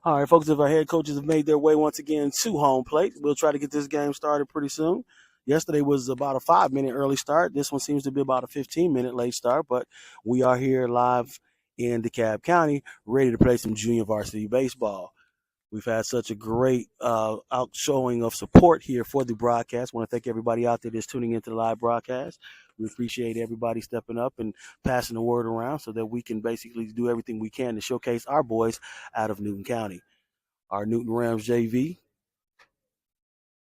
All right, folks, if our head coaches have made their way once again to home plate, we'll try to get this game started pretty soon. Yesterday was about a 5 minute early start. This one seems to be about a 15-minute late start, but we are here live in DeKalb County, ready to play some junior varsity baseball. We've had such a great outshowing of support here for the broadcast. I want to thank everybody out there that's tuning into the live broadcast. We appreciate everybody stepping up and passing the word around so that we can basically do everything we can to showcase our boys out of Newton County. Our Newton Rams JV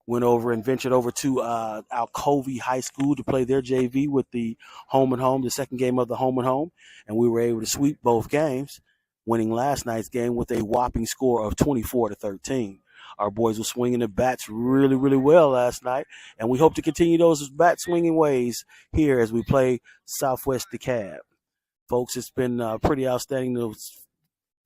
went over and ventured over to Alcovey High School to play their JV with the home and home, the second game of the home and home, and we were able to sweep both games, winning last night's game with a whopping score of 24-13. Our boys were swinging the bats really, really well last night, and we hope to continue those bat swinging ways here as we play Southwest DeKalb. Folks, it's been pretty outstanding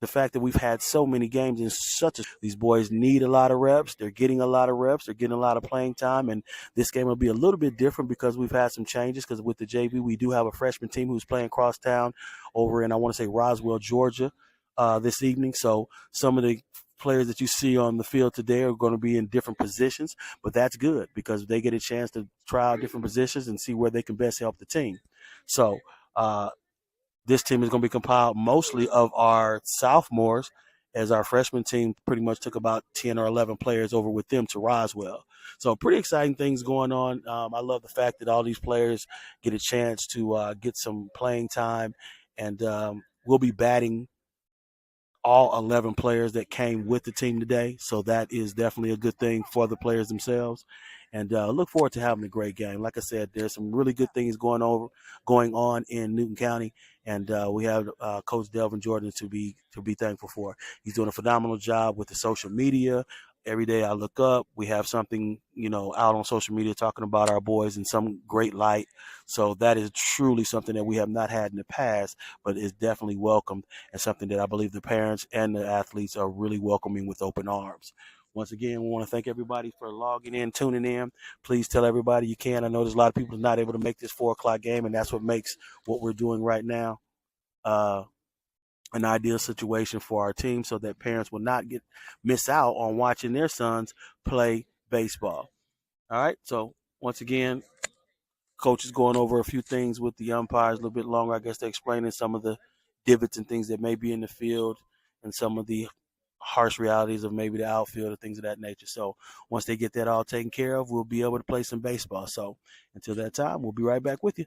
the fact that we've had so many games in such a these boys need a lot of reps. They're getting a lot of reps. They're getting a lot of playing time. And this game will be a little bit different because we've had some changes because with the JV, we do have a freshman team who's playing crosstown over in, I want to say, Roswell, Georgia this evening. So some of the players that you see on the field today are going to be in different positions, but that's good because they get a chance to try out different positions and see where they can best help the team. So, this team is going to be compiled mostly of our sophomores, as our freshman team pretty much took about 10 or 11 players over with them to Roswell. So pretty exciting things going on. I love the fact that all these players get a chance to get some playing time, and we'll be batting all 11 players that came with the team today. So that is definitely a good thing for the players themselves. And look forward to having a great game. Like I said, there's some really good things going on in Newton County, and we have Coach Delvin Jordan to be thankful for. He's doing a phenomenal job with the social media. Every day I look up, we have something, out on social media talking about our boys in some great light. So that is truly something that we have not had in the past, but is definitely welcomed and something that I believe the parents and the athletes are really welcoming with open arms. Once again, we want to thank everybody for logging in, tuning in. Please tell everybody you can. I know there's a lot of people not able to make this 4 o'clock game, and that's what makes what we're doing right now an ideal situation for our team so that parents will not miss out on watching their sons play baseball. All right. So once again, coach is going over a few things with the umpires a little bit longer. I guess they're explaining some of the divots and things that may be in the field and some of the harsh realities of maybe the outfield and things of that nature. So once they get that all taken care of, we'll be able to play some baseball. So until that time, we'll be right back with you.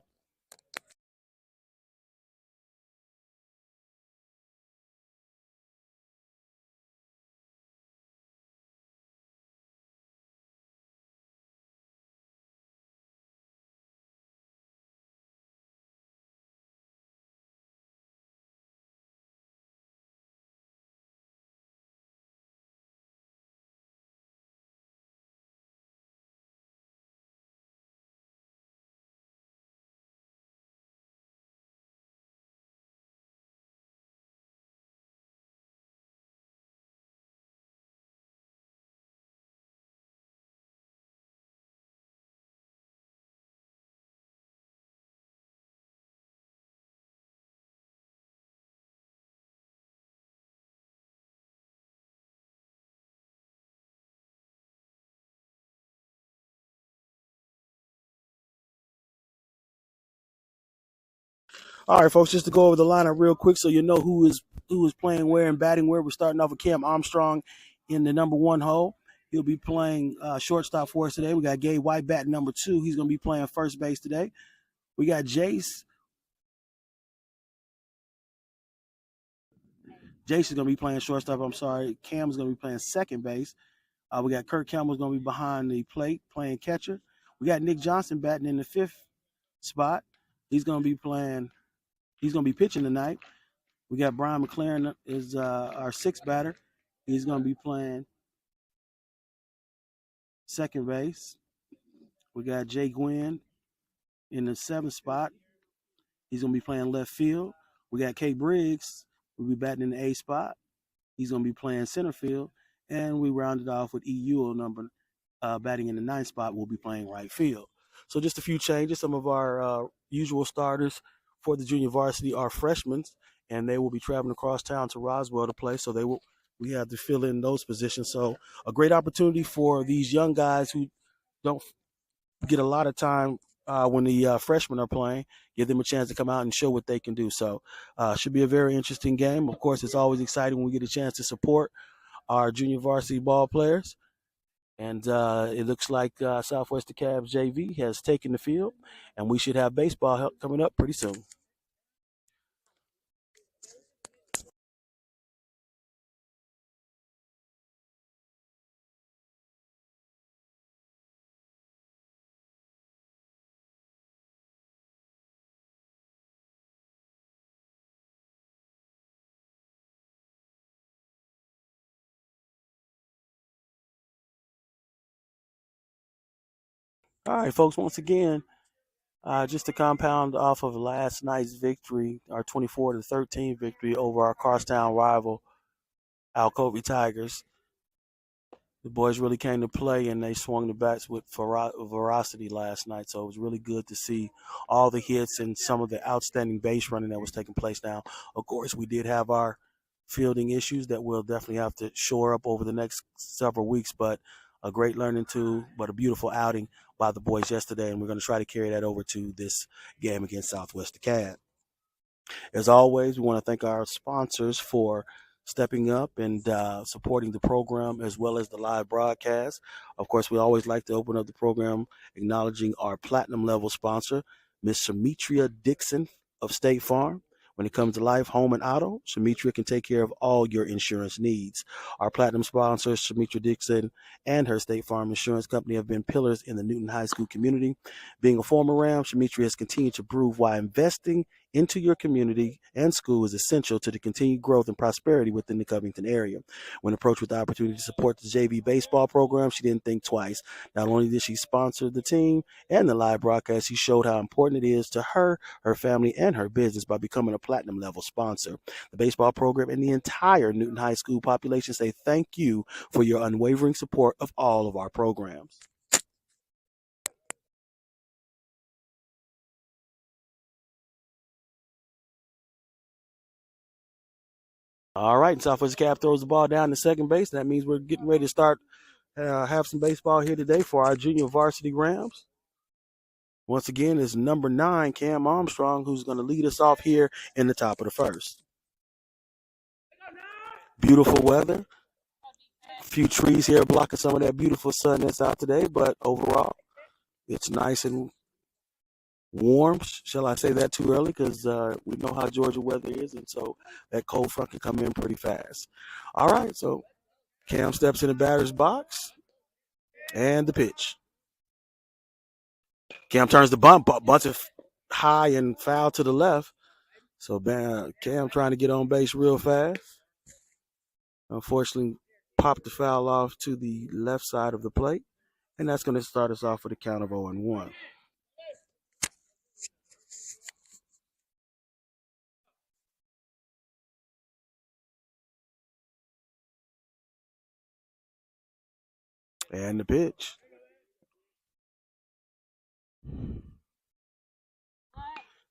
All right, folks, just to go over the lineup real quick so you know who is playing where and batting where. We're starting off with Cam Armstrong in the number 1 hole. He'll be playing shortstop for us today. We got Gabe White batting number 2. He's going to be playing first base today. We got Jace. Jace is going to be playing shortstop. I'm sorry. Cam's going to be playing second base. We got Kirk Campbell's going to be behind the plate playing catcher. We got Nick Johnson batting in the 5th spot. He's going to be playing. He's going to be pitching tonight. We got Brian McLaren is our 6th batter. He's going to be playing second base. We got Jay Gwynn in the 7th spot. He's going to be playing left field. We got Kay Briggs. We'll be batting in the 8th spot. He's going to be playing center field. And we rounded off with EU number batting in the 9th spot. We'll be playing right field. So just a few changes. Some of our usual starters for the junior varsity are freshmen, and they will be traveling across town to Roswell to play. So they will we have to fill in those positions. So a great opportunity for these young guys who don't get a lot of time when the freshmen are playing, give them a chance to come out and show what they can do. So should be a very interesting game. Of course, it's always exciting when we get a chance to support our junior varsity ball players. And it looks like Southwest Dekalb JV has taken the field, and we should have baseball help coming up pretty soon. All right, folks, once again, just to compound off of last night's victory, our 24-13 victory over our Carstown rival, Alcovey Tigers. The boys really came to play, and they swung the bats with ferocity last night. So it was really good to see all the hits and some of the outstanding base running that was taking place. Now, of course, we did have our fielding issues that we'll definitely have to shore up over the next several weeks, but a great learning tool, but a beautiful outing by the boys yesterday, and we're going to try to carry that over to this game against Southwest DeKalb. As always, we want to thank our sponsors for stepping up and supporting the program as well as the live broadcast. Of course, we always like to open up the program acknowledging our platinum level sponsor, Miss Sumitra Dixon of State Farm. When it comes to life, home, and auto, Sumitra can take care of all your insurance needs. Our platinum sponsors, Sumitra Dixon and her State Farm Insurance Company, have been pillars in the Newton High School community. Being a former Ram, Sumitra has continued to prove why investing into your community and school is essential to the continued growth and prosperity within the Covington area. When approached with the opportunity to support the JV baseball program, she didn't think twice. Not only did she sponsor the team and the live broadcast, she showed how important it is to her, her family, and her business by becoming a platinum level sponsor. The baseball program and the entire Newton High School population say thank you for your unwavering support of all of our programs. All right, Southwest Cap throws the ball down to second base. That means we're getting ready to start have some baseball here today for our junior varsity Rams. Once again, is number 9, Cam Armstrong, who's going to lead us off here in the top of the first. Beautiful weather. A few trees here blocking some of that beautiful sun that's out today, but overall, it's nice and warm. Shall I say that too early? Because we know how Georgia weather is, and so that cold front can come in pretty fast. All right, so Cam steps in the batter's box, and the pitch. Cam turns the bunt, bunts it high and foul to the left. So Cam trying to get on base real fast. Unfortunately, popped the foul off to the left side of the plate, and that's going to start us off with a count of 0-1. And the pitch.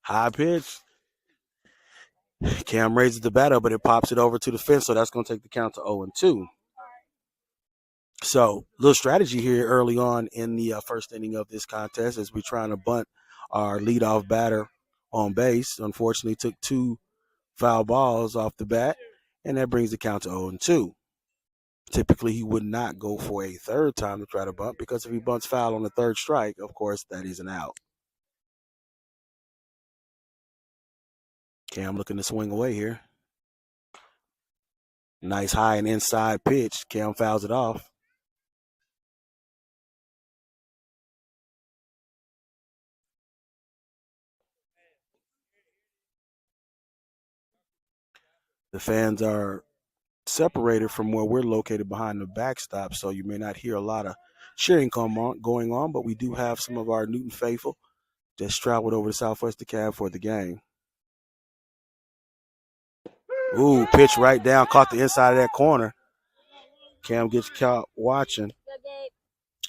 High pitch. Cam raises the bat up, but it pops it over to the fence, so that's going to take the count to 0-2. So, little strategy here early on in the first inning of this contest as we're trying to bunt our leadoff batter on base. Unfortunately, took 2 foul balls off the bat, and that brings the count to 0-2. Typically, he would not go for a third time to try to bunt because if he bunts foul on the third strike, of course, that is an out. Cam looking to swing away here. Nice high and inside pitch. Cam fouls it off. The fans are separated from where we're located behind the backstop, so you may not hear a lot of cheering going on, but we do have some of our Newton faithful just traveled over to Southwest DeKalb for the game. Ooh, pitch right down, caught the inside of that corner. Cam gets caught watching,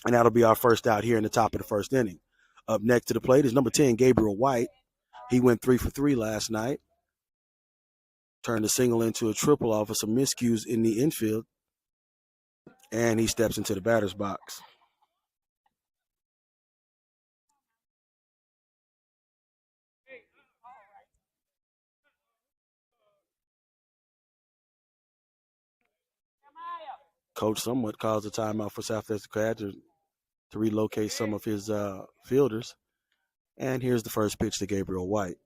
and that'll be our first out here in the top of the first inning. Up next to the plate is number 10, Gabriel White. He went 3 for 3 last night. Turned a single into a triple off of some miscues in the infield. And he steps into the batter's box. Coach somewhat calls a timeout for South Africa to relocate some of his fielders. And here's the first pitch to Gabriel White.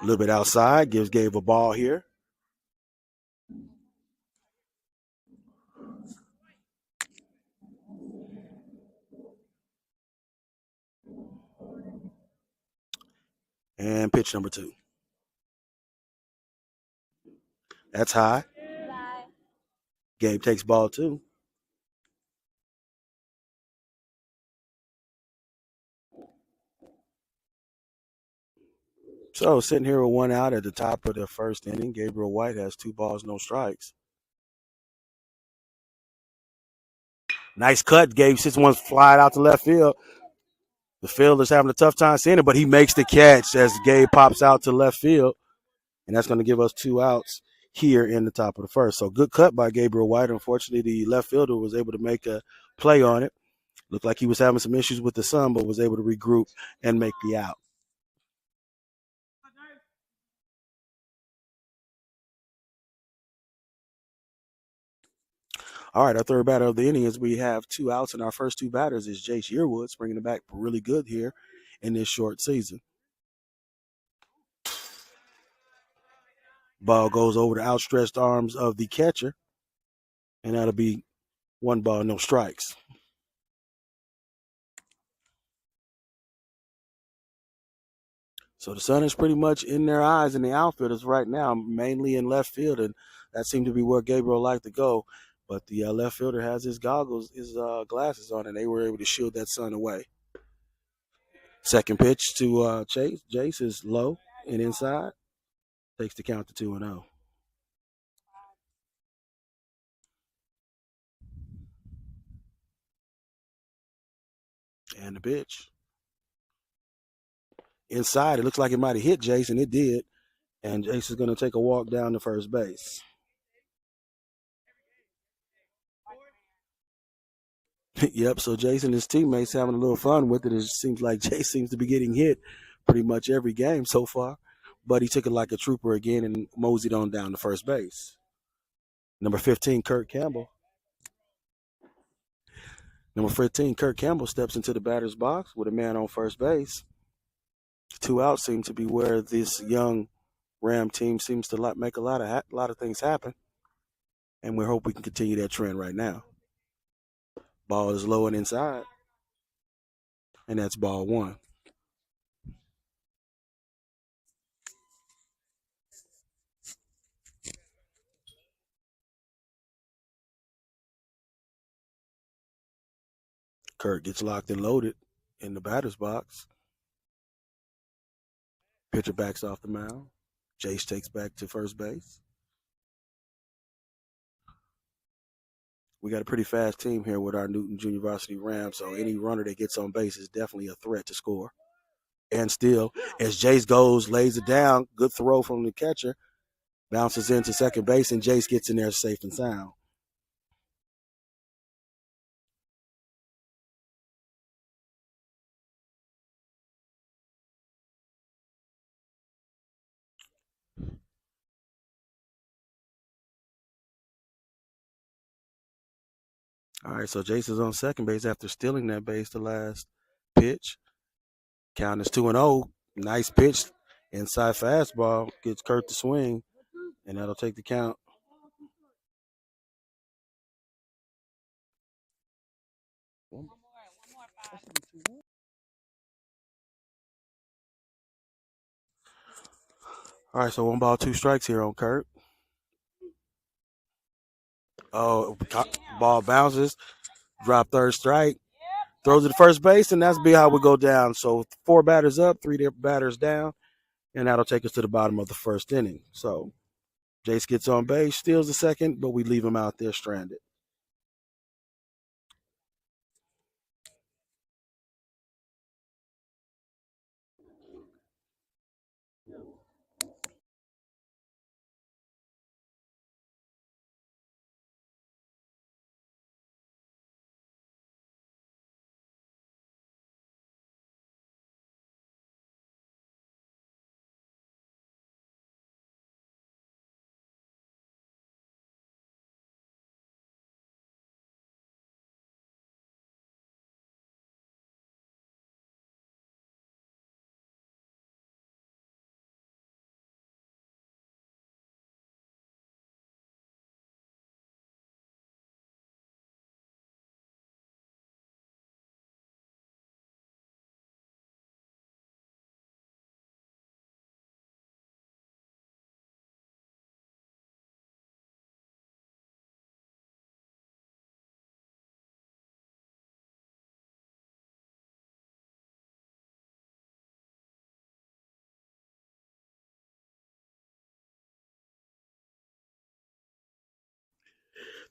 A little bit outside, gives Gabe a ball here. And pitch number 2. That's high. Gabe takes ball 2. So sitting here with 1 out at the top of the first inning, Gabriel White has 2 balls, no strikes. Nice cut, Gabe. Sits one fly out to left field. The fielder's having a tough time seeing it, but he makes the catch as Gabe pops out to left field. And that's going to give us 2 outs here in the top of the first. So good cut by Gabriel White. Unfortunately, the left fielder was able to make a play on it. Looked like he was having some issues with the sun, but was able to regroup and make the out. All right, our third batter of the inning is we have 2 outs, and our first 2 batters is Jace Yearwoods, bringing it back really good here in this short season. Ball goes over the outstretched arms of the catcher, and that'll be 1 ball, no strikes. So the sun is pretty much in their eyes in the outfielders right now, mainly in left field, and that seemed to be where Gabriel liked to go. But the left fielder has his goggles, his glasses on, and they were able to shield that sun away. Second pitch to Chase. Jace is low and inside. Takes the count to 2-0. And the pitch. Inside, it looks like it might have hit Jace, and it did. And Jace is going to take a walk down to first base. Yep, so Jace and his teammates having a little fun with it. It seems like Jace seems to be getting hit pretty much every game so far. But he took it like a trooper again and moseyed on down to first base. Number 15, Kurt Campbell. Number 15, Kurt Campbell steps into the batter's box with a man on first base. 2 outs seem to be where this young Ram team seems to make a lot of things happen. And we hope we can continue that trend right now. Ball is low and inside. And that's ball 1. Kurt gets locked and loaded in the batter's box. Pitcher backs off the mound. Jace takes back to first base. We got a pretty fast team here with our Newton Junior Varsity Rams, so any runner that gets on base is definitely a threat to score. And still, as Jace goes, lays it down, good throw from the catcher, bounces into second base, and Jace gets in there safe and sound. All right, so Jace is on second base after stealing that base the last pitch. Count is 2-0. Nice pitch. Inside fastball gets Kurt to swing, and that'll take the count. All right, so 1 ball, 2 strikes here on Kurt. Oh, ball bounces, drop third strike, throws it to first base, and that's be how we go down. So 4 batters up, 3 batters down, and that'll take us to the bottom of the first inning. So Jace gets on base, steals the second, but we leave him out there stranded.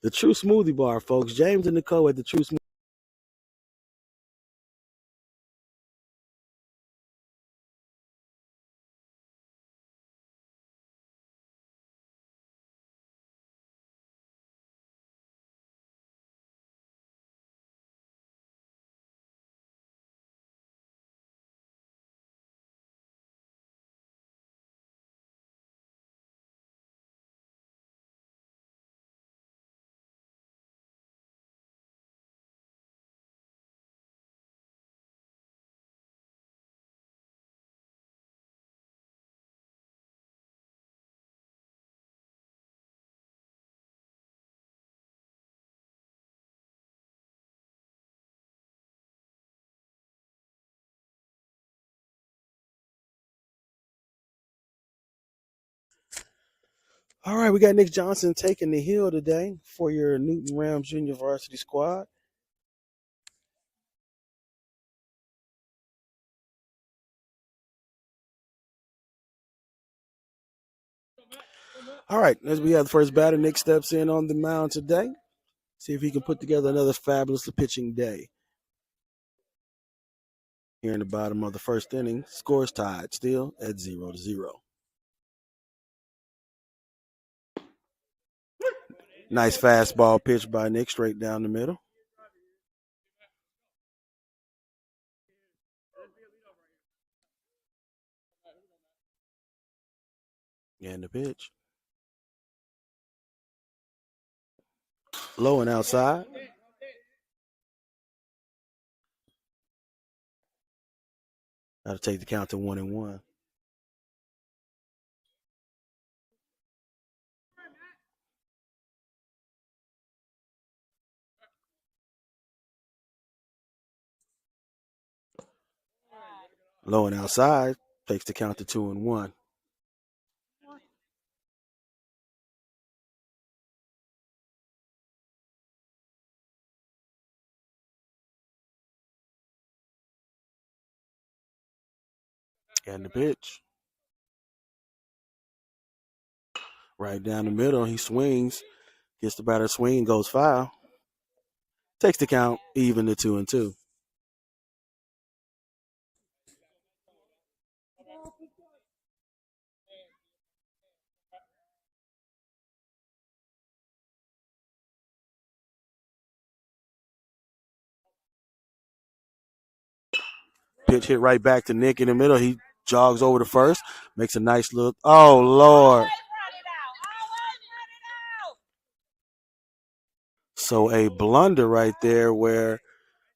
The True Smoothie Bar, folks. James and Nicole at the True Smoothie. All right, we got Nick Johnson taking the hill today for your Newton Rams Junior Varsity squad. All right, as we have the first batter, Nick steps in on the mound today. See if he can put together another fabulous pitching day. Here in the bottom of the first inning, scores tied still at 0-0. Nice fastball pitch by Nick straight down the middle. And the pitch. Low and outside. Got to take the count to 1-1. Low and outside takes the count to 2-1. And the pitch. Right down the middle. He swings. Gets the batter swing, goes foul. Takes the count even to 2-2. Pitch hit right back to Nick in the middle. He jogs over to first, makes a nice look. Oh, Lord. So a blunder right there where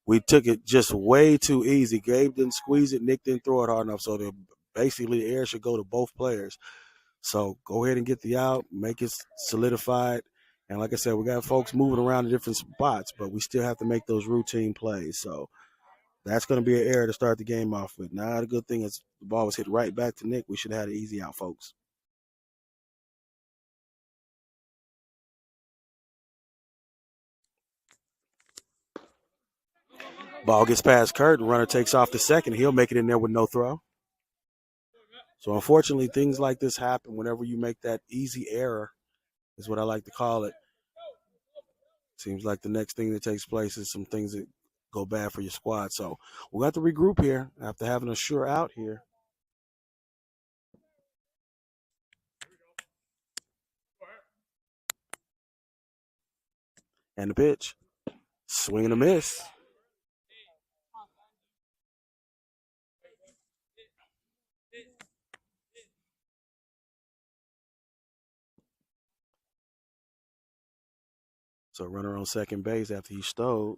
we took it just way too easy. Gabe didn't squeeze it. Nick didn't throw it hard enough. So basically the air should go to both players. So go ahead and get the out, make it solidified. And like I said, we got folks moving around in different spots, but we still have to make those routine plays. So that's going to be an error to start the game off with. Now, the good thing is the ball was hit right back to Nick. We should have had an easy out, folks. Ball gets past Kurt. The runner takes off the second. He'll make it in there with no throw. So, unfortunately, things like this happen whenever you make that easy error, is what I like to call it. Seems like the next thing that takes place is some things that go bad for your squad. So, we'll have to regroup here after having a sure out here. And the pitch. Swing and a miss. So, runner on second base after he stole.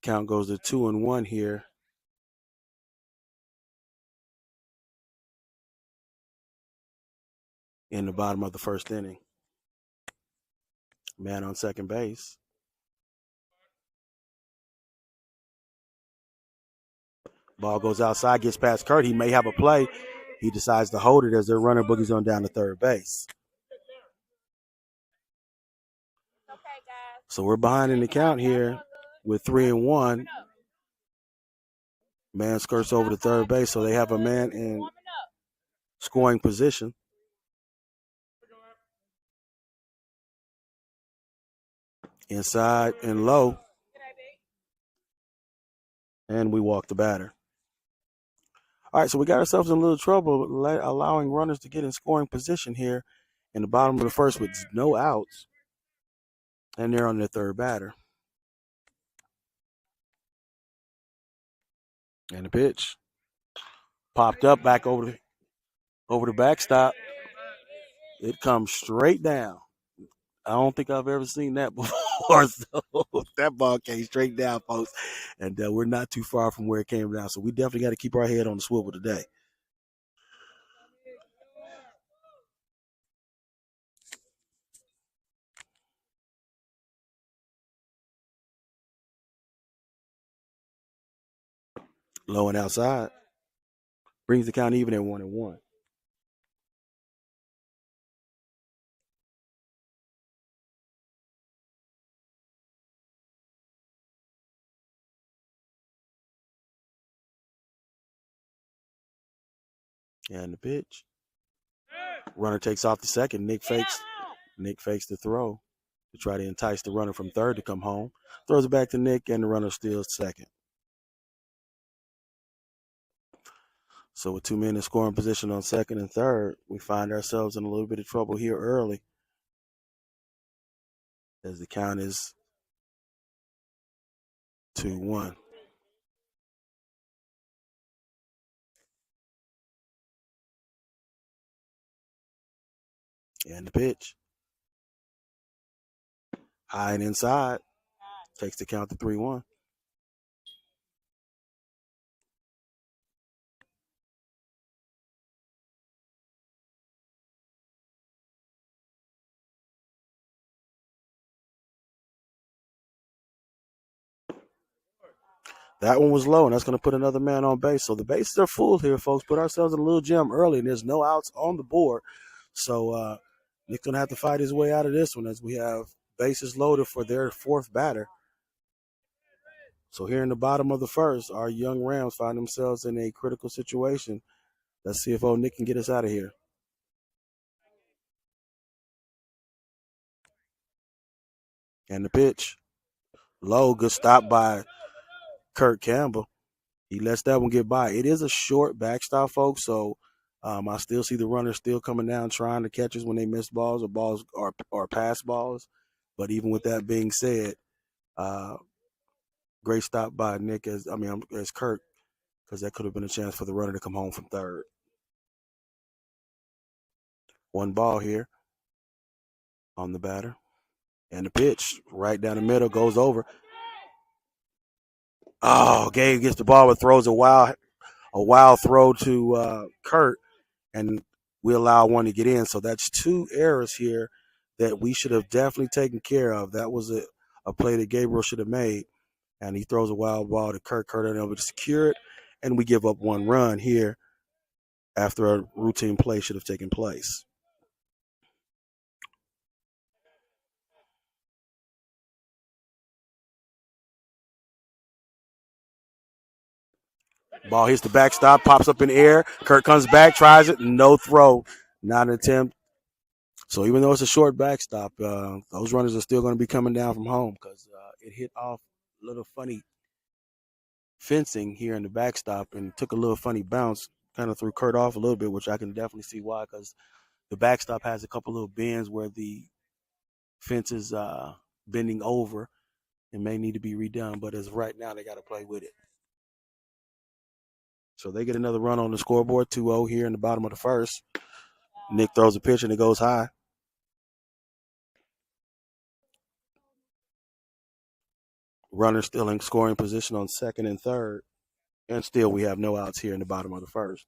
Count goes to 2-1 here. In the bottom of the first inning. Man on second base. Ball goes outside, gets past Kurt. He may have a play. He decides to hold it as their runner boogies on down to third base. So we're behind in the count here with 3-1. Man skirts over to third base, so they have a man in scoring position. Inside and low, and we walk the batter. All right, so we got ourselves in a little trouble allowing runners to get in scoring position here in the bottom of the first with no outs, and they're on their third batter. And the pitch popped up back over the backstop. It comes straight down. I don't think I've ever seen that before. So that ball came straight down, folks, and we're not too far from where it came down. So we definitely got to keep our head on the swivel today. Low and outside brings the count even at 1-1. And the pitch. Runner takes off the second. Nick fakes the throw to try to entice the runner from third to come home. Throws it back to Nick, and the runner steals second. So with 2 men in scoring position on second and third, we find ourselves in a little bit of trouble here early, as the count is 2-1. And the pitch. High and inside. Takes the count to 3-1. That one was low, and that's going to put another man on base. So the bases are full here, folks. Put ourselves in a little jam early, and there's no outs on the board. So Nick's going to have to fight his way out of this one as we have bases loaded for their fourth batter. So here in the bottom of the first, our young Rams find themselves in a critical situation. Let's see if old Nick can get us out of here. And the pitch. Low, good stop by Kurt Campbell. He lets that one get by. It is a short backstop, folks, so I still see the runners still coming down trying to catch us when they miss balls or pass balls. But even with that being said, great stop by Nick as Kurt, because that could have been a chance for the runner to come home from third. One ball here on the batter. And the pitch right down the middle goes over. Oh, Gabe gets the ball but throws a wild throw to Kurt, and we allow one to get in. So that's 2 errors here that we should have definitely taken care of. That was a play that Gabriel should have made, and he throws a wild ball to Kurt. Kurt unable to secure it, and we give up 1 run here after a routine play should have taken place. Ball hits the backstop, pops up in the air. Kurt comes back, tries it, no throw, not an attempt. So even though it's a short backstop, those runners are still going to be coming down from home because it hit off a little funny fencing here in the backstop and took a little funny bounce, kind of threw Kurt off a little bit, which I can definitely see why, because the backstop has a couple little bends where the fence is bending over and may need to be redone. But as of right now, they got to play with it. So they get another run on the scoreboard, 2-0 here in the bottom of the first. Nick throws a pitch and it goes high. Runner still in scoring position on second and third. And still we have no outs here in the bottom of the first.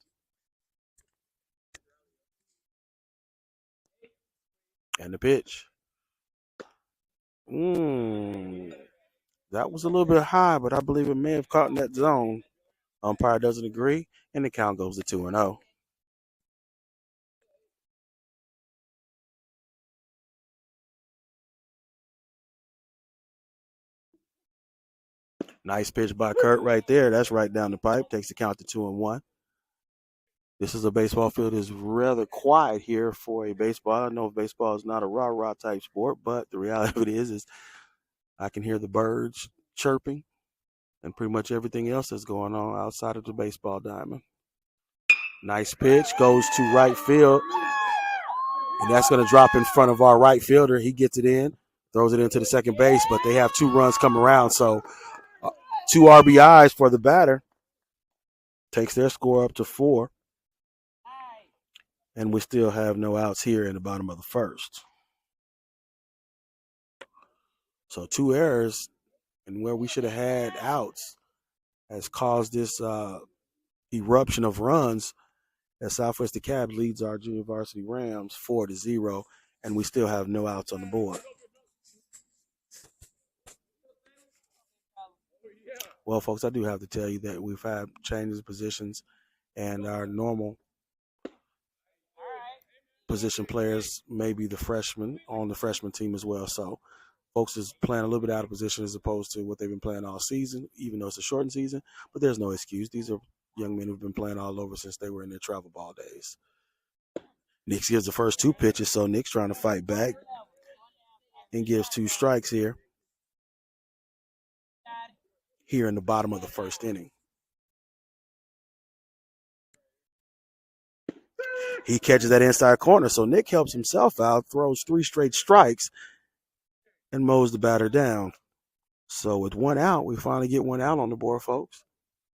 And the pitch. That was a little bit high, but I believe it may have caught in that zone. Umpire doesn't agree, and the count goes to 2-0. Nice pitch by Kurt right there. That's right down the pipe. Takes the count to 2-1. This is a baseball field is rather quiet here for a baseball. I know baseball is not a rah-rah type sport, but the reality of it is I can hear the birds chirping and pretty much everything else that's going on outside of the baseball diamond. Nice pitch goes to right field, and that's going to drop in front of our right fielder. He gets it in, throws it into the second base, but they have 2 runs come around, so 2 RBIs for the batter. Takes their score up to 4. And we still have no outs here in the bottom of the first. So 2 errors, and where we should have had outs has caused this eruption of runs as Southwest Dekalb leads our junior varsity Rams 4-0, and we still have no outs on the board. Well, folks, I do have to tell you that we've had changes of positions, and our normal position players may be the freshmen on the freshman team as well. So folks is playing a little bit out of position as opposed to what they've been playing all season, even though it's a shortened season. But there's no excuse. These are young men who've been playing all over since they were in their travel ball days. Nix gives the first 2 pitches, so Nick's trying to fight back and gives 2 strikes here in the bottom of the first inning. He catches that inside corner, so Nick helps himself out, throws 3 straight strikes, and mows the batter down. So with 1 out, we finally get 1 out on the board, folks.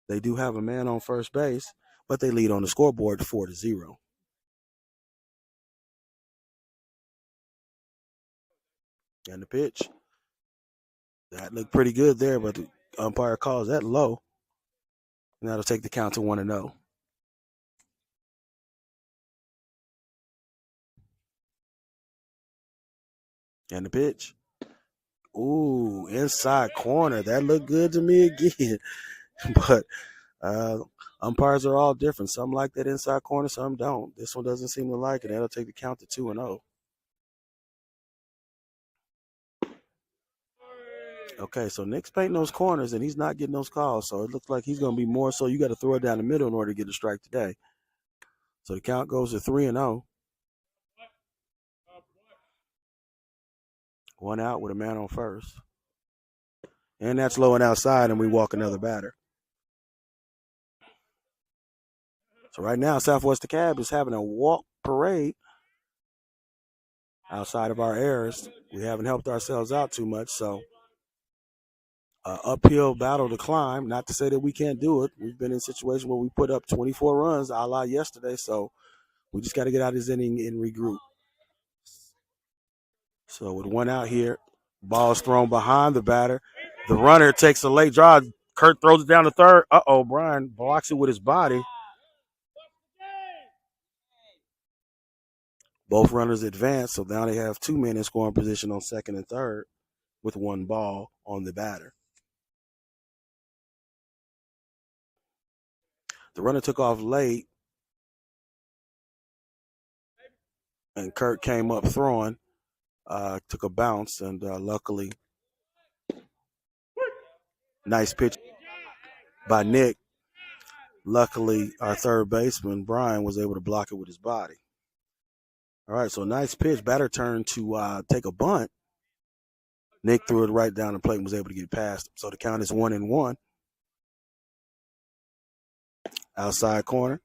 They do have a man on first base, but they lead on the scoreboard 4-0. And the pitch. That looked pretty good there, but the umpire calls that low. And that'll take the count to 1-0. And the pitch. Ooh, inside corner. That looked good to me again. But umpires are all different. Some like that inside corner, some don't. This one doesn't seem to like it. That'll take the count to 2-0. Okay, so Nick's painting those corners, and he's not getting those calls. So it looks like he's going to be more so you got to throw it down the middle in order to get a strike today. So the count goes to 3-0. 1 out with a man on first. And that's low and outside, and we walk another batter. So right now, Southwest Dekalb is having a walk parade outside of our errors. We haven't helped ourselves out too much, so uphill battle to climb. Not to say that we can't do it. We've been in a situation where we put up 24 runs a la yesterday, so we just got to get out of this inning and regroup. So with 1 out here, ball's thrown behind the batter. The runner takes a late drive. Kurt throws it down to third. Brian blocks it with his body. Both runners advance, so now they have 2 men in scoring position on second and third with 1 ball on the batter. The runner took off late, and Kurt came up throwing, took a bounce, and luckily, nice pitch by Nick. Luckily, our third baseman, Brian, was able to block it with his body. All right, so nice pitch. Batter turned to take a bunt. Nick threw it right down the plate and was able to get past him. So the count is 1-1. Outside corner.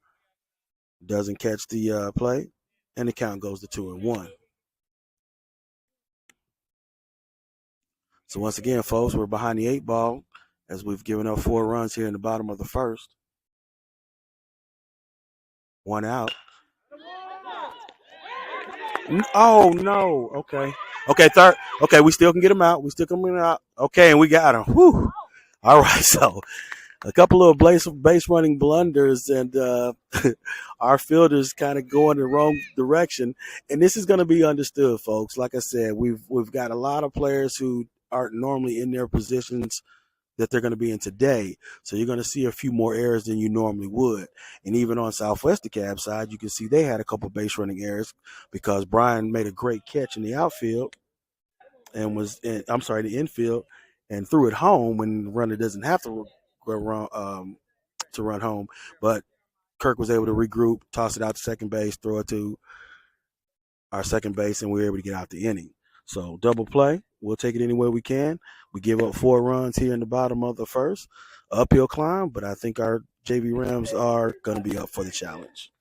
Doesn't catch the play. And the count goes to 2-1. So once again, folks, we're behind the 8 ball as we've given up 4 runs here in the bottom of the first. 1 out. Oh, no. Okay, third. Okay, we still can get him out. Okay, and we got him. Whew. All right, so a couple of base running blunders, and our fielders kind of going the wrong direction. And this is going to be understood, folks. Like I said, we've got a lot of players who aren't normally in their positions that they're going to be in today. So you're going to see a few more errors than you normally would. And even on Southwest Dekalb side, you can see they had a couple base running errors because Brian made a great catch in the outfield and the infield, and threw it home when the runner doesn't have to run home. But Kirk was able to regroup, toss it out to second base, throw it to our second base, and we were able to get out the inning. So double play. We'll take it any way we can. We give up 4 runs here in the bottom of the first. Uphill climb, but I think our JV Rams are going to be up for the challenge.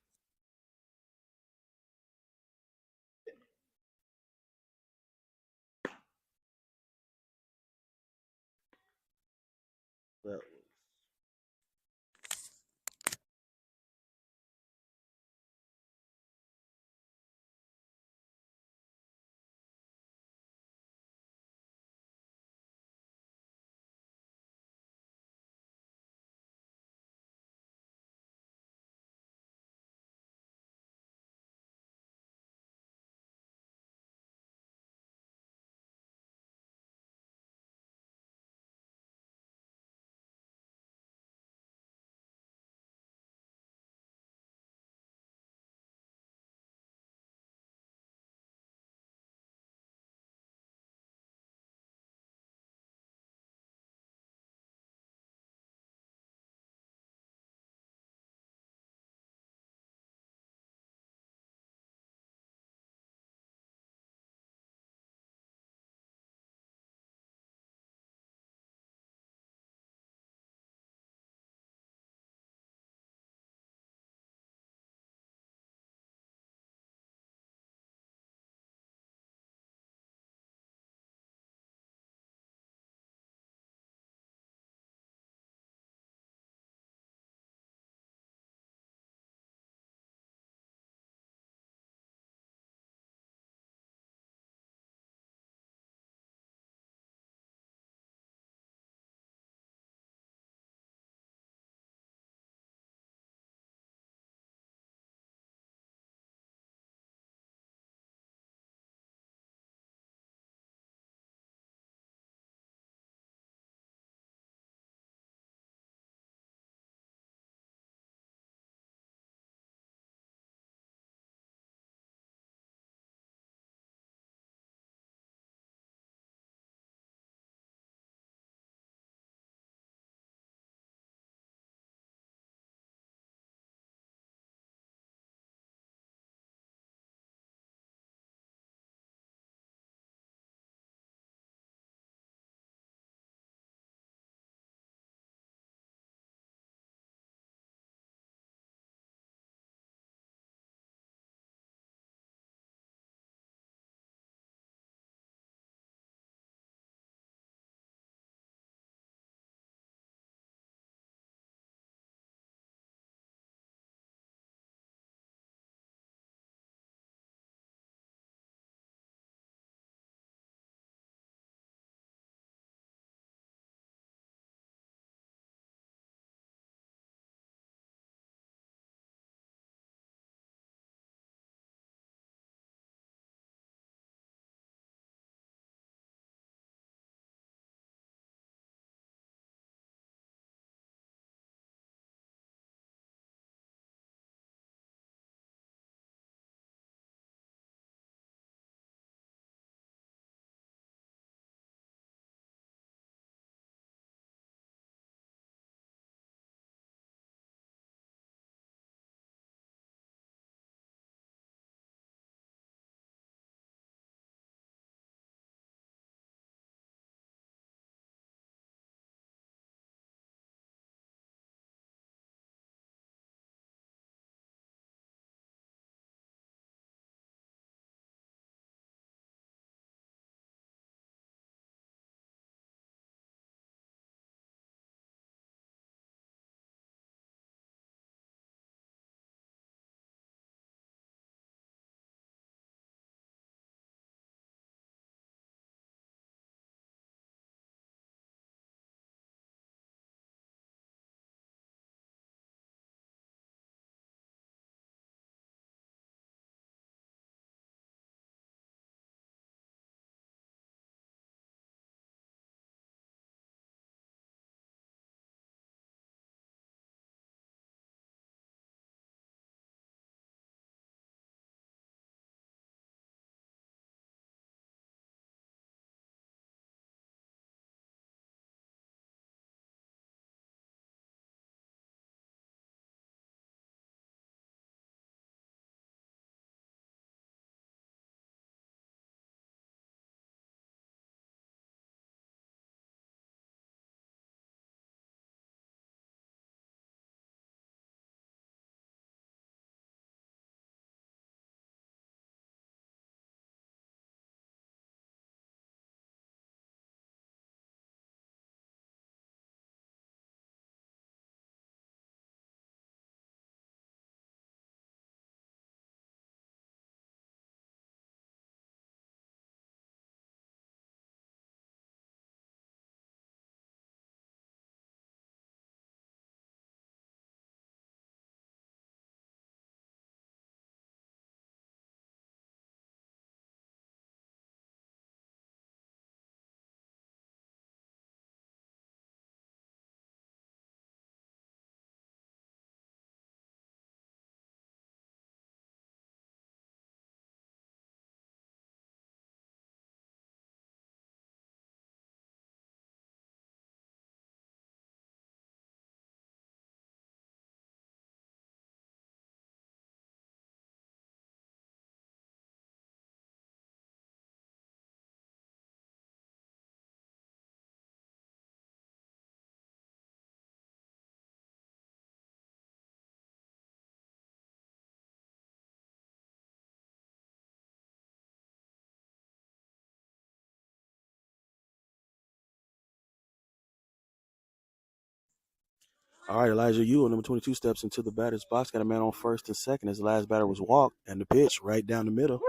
All right, Elijah Ewell, number 22, steps into the batter's box. Got a man on first and second as the last batter was walked, and the pitch right down the middle.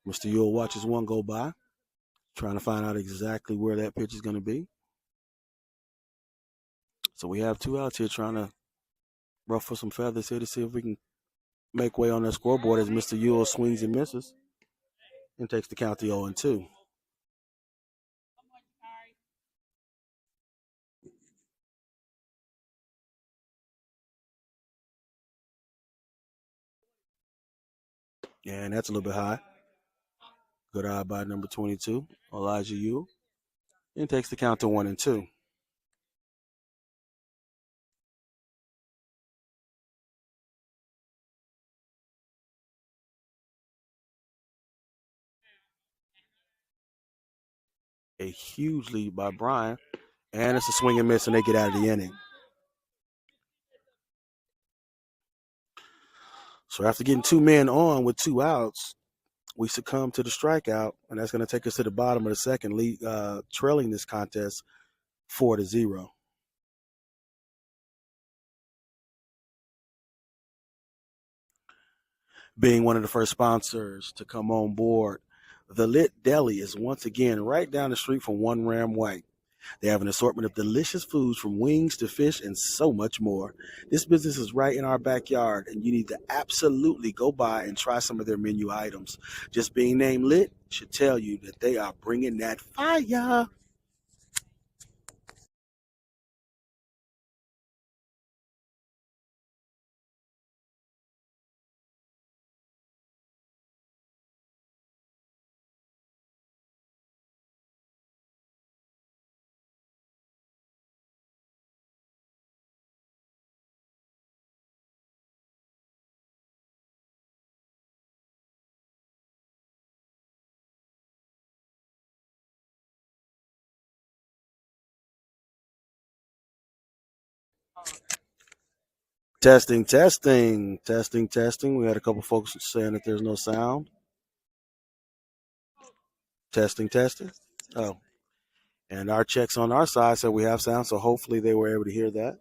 Mr. Ewell watches one go by, trying to find out exactly where that pitch is going to be. So we have two outs here trying to ruffle some feathers here to see if we can make way on that scoreboard as Mr. Ewell swings and misses and takes the count to 0-2. And that's a little bit high. Good eye by number 22, Elijah Ewell, and takes the count to 1-2. A huge lead by Brian, and it's a swing and miss, and they get out of the inning. So after getting two men on with two outs, we succumb to the strikeout, and that's going to take us to the bottom of the second, trailing this contest 4-0. Being one of the first sponsors to come on board, the Lit Deli is once again right down the street from One Ram White. They have an assortment of delicious foods from wings to fish and so much more. This business is right in our backyard, and you need to absolutely go by and try some of their menu items. Just being named Lit should tell you that they are bringing that fire. Testing, testing, testing, testing. We had a couple folks saying that there's no sound. Testing, testing. Oh, and our checks on our side said we have sound, so hopefully they were able to hear that.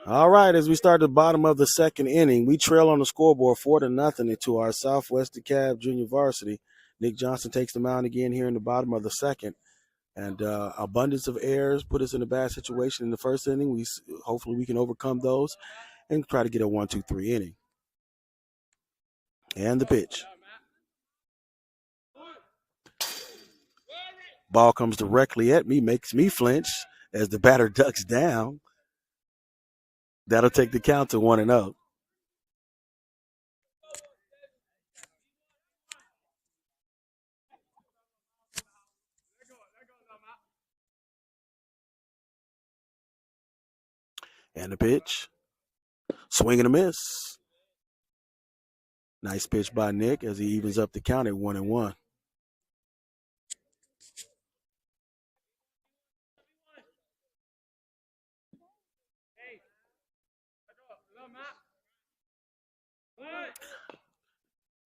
All right, as we start the bottom of the second inning, we trail on the scoreboard 4-0 into our Southwest Dekalb Junior Varsity. Nick Johnson takes the mound again here in the bottom of the second, and abundance of errors put us in a bad situation in the first inning. Hopefully we can overcome those and try to get a 1-2-3 inning. And the pitch. Ball comes directly at me, makes me flinch as the batter ducks down. That'll take the count to 1-0. And the pitch. Swing and a miss. Nice pitch by Nick as he evens up the count at 1-1.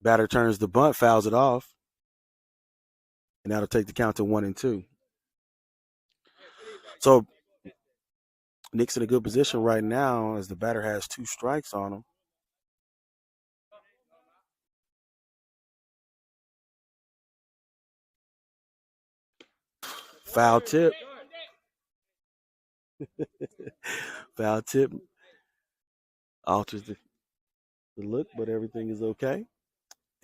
Batter turns the bunt, fouls it off, and that'll take the count to 1-2. So Nick's in a good position right now as the batter has two strikes on him. Foul tip. Foul tip alters the look, but everything is okay.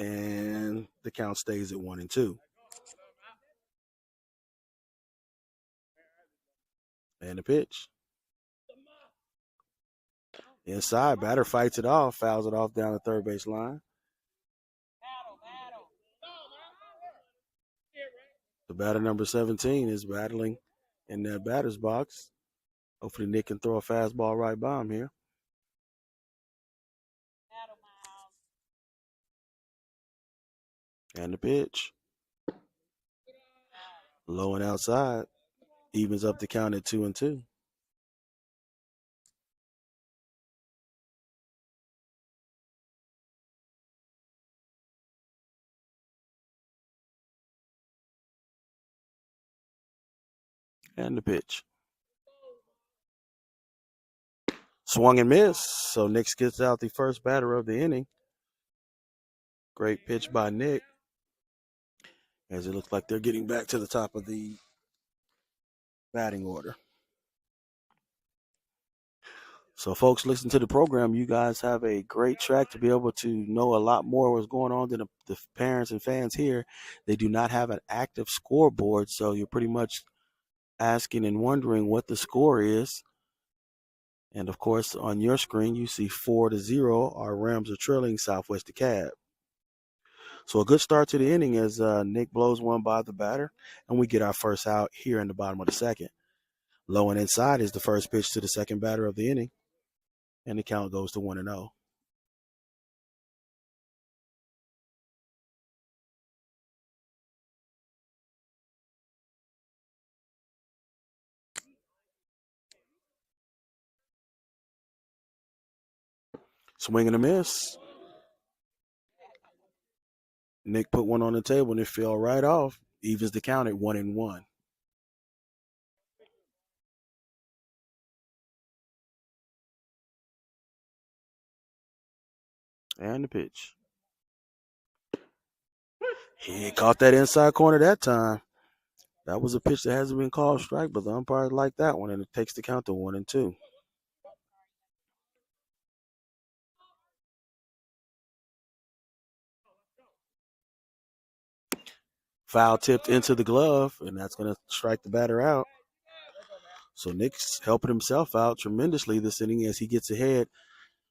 And the count stays at 1-2. And the pitch. Inside, batter fights it off, fouls it off down the third base line. The batter number 17 is battling in that batter's box. Hopefully Nick can throw a fastball right by him here. And the pitch. Low and outside. Evens up the count at 2-2. And the pitch. Swung and missed. So Nick gets out the first batter of the inning. Great pitch by Nick. As it looks like they're getting back to the top of the batting order. So, folks, listen to the program. You guys have a great track to be able to know a lot more what's going on than the parents and fans here. They do not have an active scoreboard, so you're pretty much asking and wondering what the score is. And, of course, on your screen, you see 4-0. Our Rams are trailing Southwest Dekalb. So a good start to the inning as Nick blows one by the batter, and we get our first out here in the bottom of the second. Low and inside is the first pitch to the second batter of the inning, and the count goes to 1-0. Swing and a miss. Nick put one on the table and it fell right off. Evens the count at 1-1. And the pitch. He caught that inside corner that time. That was a pitch that hasn't been called strike, but the umpire liked that one, and it takes the count to 1-2. Foul tipped into the glove, and that's going to strike the batter out. So Nick's helping himself out tremendously this inning as he gets ahead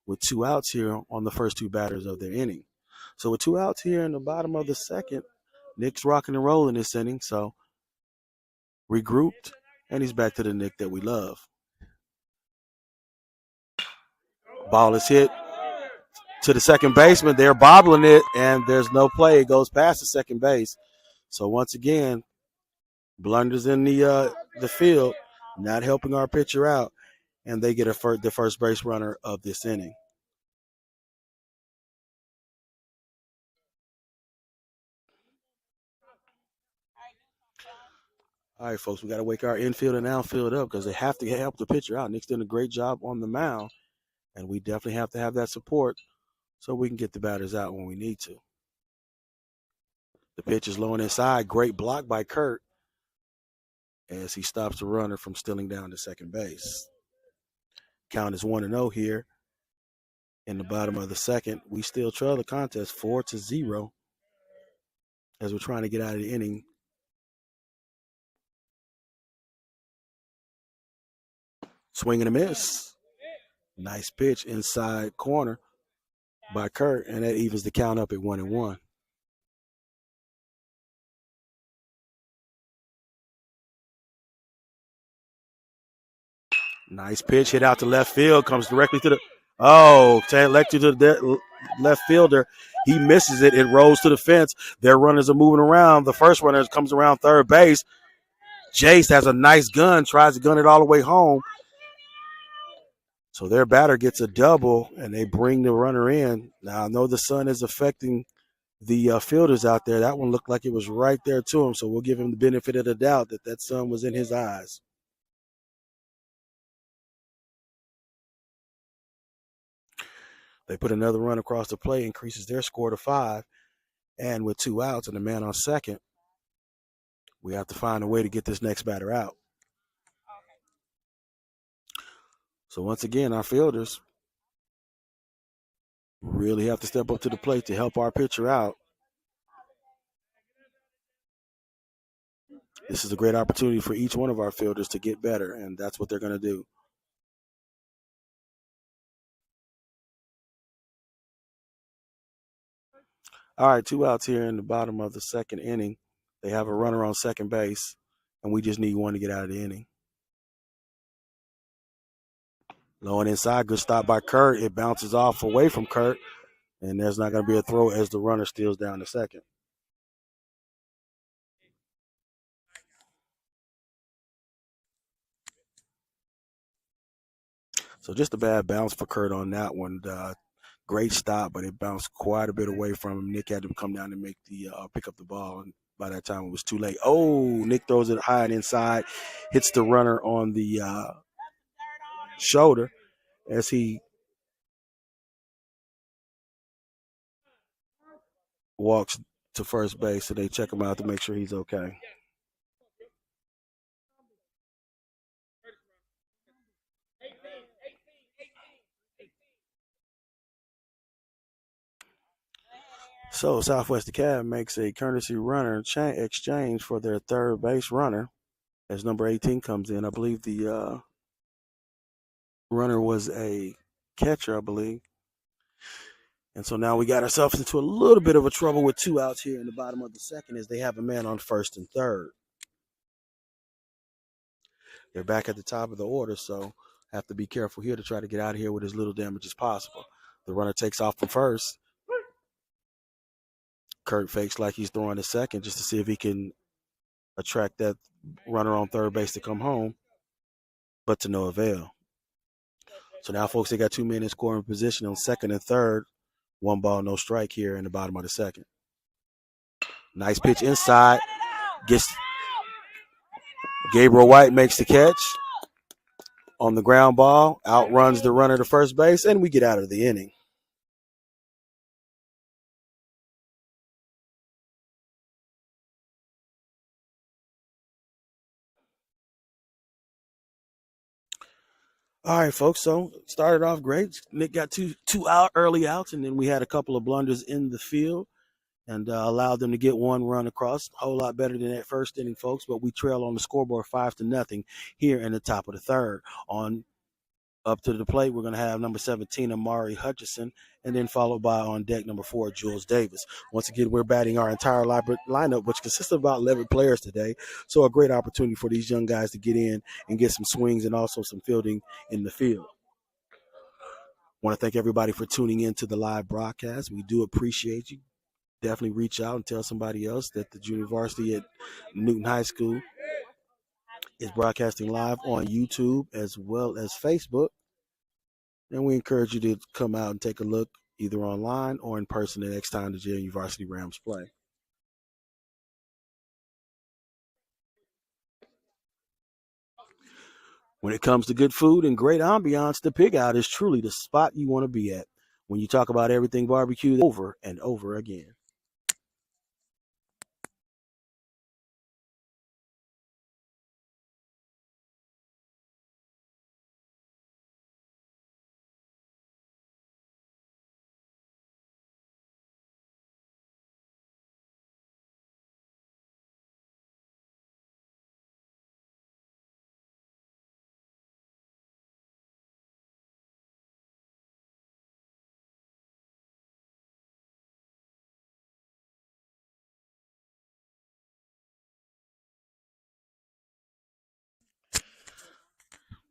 with 2 outs here on the first 2 batters of their inning. So with 2 outs here in the bottom of the second, Nick's rocking and rolling this inning. So regrouped, and he's back to the Nick that we love. Ball is hit to the second baseman. They're bobbling it, and there's no play. It goes past the second base. So once again, blunders in the field, not helping our pitcher out, and they get the first base runner of this inning. All right, folks, we got to wake our infield and outfield up because they have to help the pitcher out. Nick's doing a great job on the mound, and we definitely have to have that support so we can get the batters out when we need to. The pitch is low and inside. Great block by Kurt as he stops the runner from stealing down to second base. Count is 1-0 here in the bottom of the second. We still trail the contest 4-0 as we're trying to get out of the inning. Swing and a miss. Nice pitch inside corner by Kurt, and that evens the count up at 1-1. Nice pitch hit out to left field, comes directly to the directly to the left fielder. He misses it. It rolls to the fence. Their runners are moving around. The first runner comes around third base. Jace has a nice gun, tries to gun it all the way home. So their batter gets a double, and they bring the runner in. Now, I know the sun is affecting the fielders out there. That one looked like it was right there to him, so we'll give him the benefit of the doubt that sun was in his eyes. They put another run across the plate, increases their score to 5. And with 2 outs and a man on second, we have to find a way to get this next batter out. So once again, our fielders really have to step up to the plate to help our pitcher out. This is a great opportunity for each one of our fielders to get better, and that's what they're going to do. All right, 2 outs here in the bottom of the second inning. They have a runner on second base, and we just need one to get out of the inning. Low and inside, good stop by Kurt. It bounces off away from Kurt, and there's not going to be a throw as the runner steals down to second. So just a bad bounce for Kurt on that one. Great stop, but it bounced quite a bit away from him. Nick had to come down and make the pick up the ball, and by that time it was too late. Oh, Nick throws it high and inside, hits the runner on the shoulder as he walks to first base. So they check him out to make sure he's okay. So Southwest Dekalb makes a courtesy runner exchange for their third base runner as number 18 comes in. I believe the runner was a catcher, I believe. And so now we got ourselves into a little bit of a trouble with 2 outs here in the bottom of the second as they have a man on first and third. They're back at the top of the order, so have to be careful here to try to get out of here with as little damage as possible. The runner takes off from first. Kurt fakes like he's throwing to second just to see if he can attract that runner on third base to come home, but to no avail. So now, folks, they got 2 men in scoring position on second and third. 1 ball, no strike here in the bottom of the second. Nice pitch inside. Gabriel White makes the catch on the ground ball, outruns the runner to first base, and we get out of the inning. All right, folks. So started off great. Nick got two early outs, and then we had a couple of blunders in the field and allowed them to get 1 run across. A whole lot better than that first inning, folks. But we trail on the scoreboard 5-0 here in the top of the third. On up to the plate, we're going to have number 17, Amari Hutchinson, and then followed by on deck number 4, Jules Davis. Once again, we're batting our entire lineup, which consists of about 11 players today. So a great opportunity for these young guys to get in and get some swings and also some fielding in the field. Want to thank everybody for tuning in to the live broadcast. We do appreciate you. Definitely reach out and tell somebody else that the junior varsity at Newton High School is broadcasting live on YouTube as well as Facebook. And we encourage you to come out and take a look either online or in person the next time the JMU Varsity Rams play. When it comes to good food and great ambiance, the Pig Out is truly the spot you want to be at. When you talk about everything barbecue over and over again.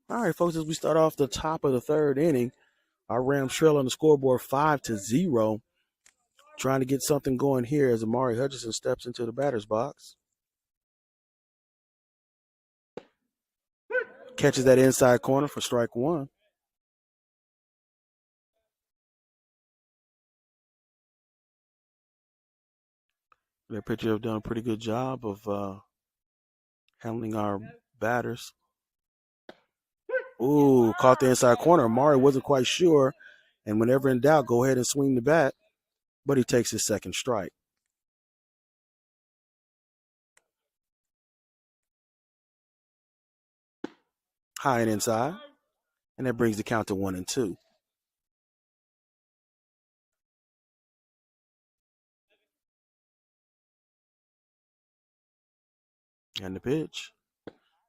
All right, folks, as we start off the top of the third inning, our Rams trail on the scoreboard 5-0. Trying to get something going here as Amari Hutchinson steps into the batter's box. Catches that inside corner for strike 1. Their pitcher have done a pretty good job of handling our batters. Ooh, caught the inside corner. Amari wasn't quite sure. And whenever in doubt, go ahead and swing the bat. But he takes his second strike. High and inside. And that brings the count to 1-2. And the pitch.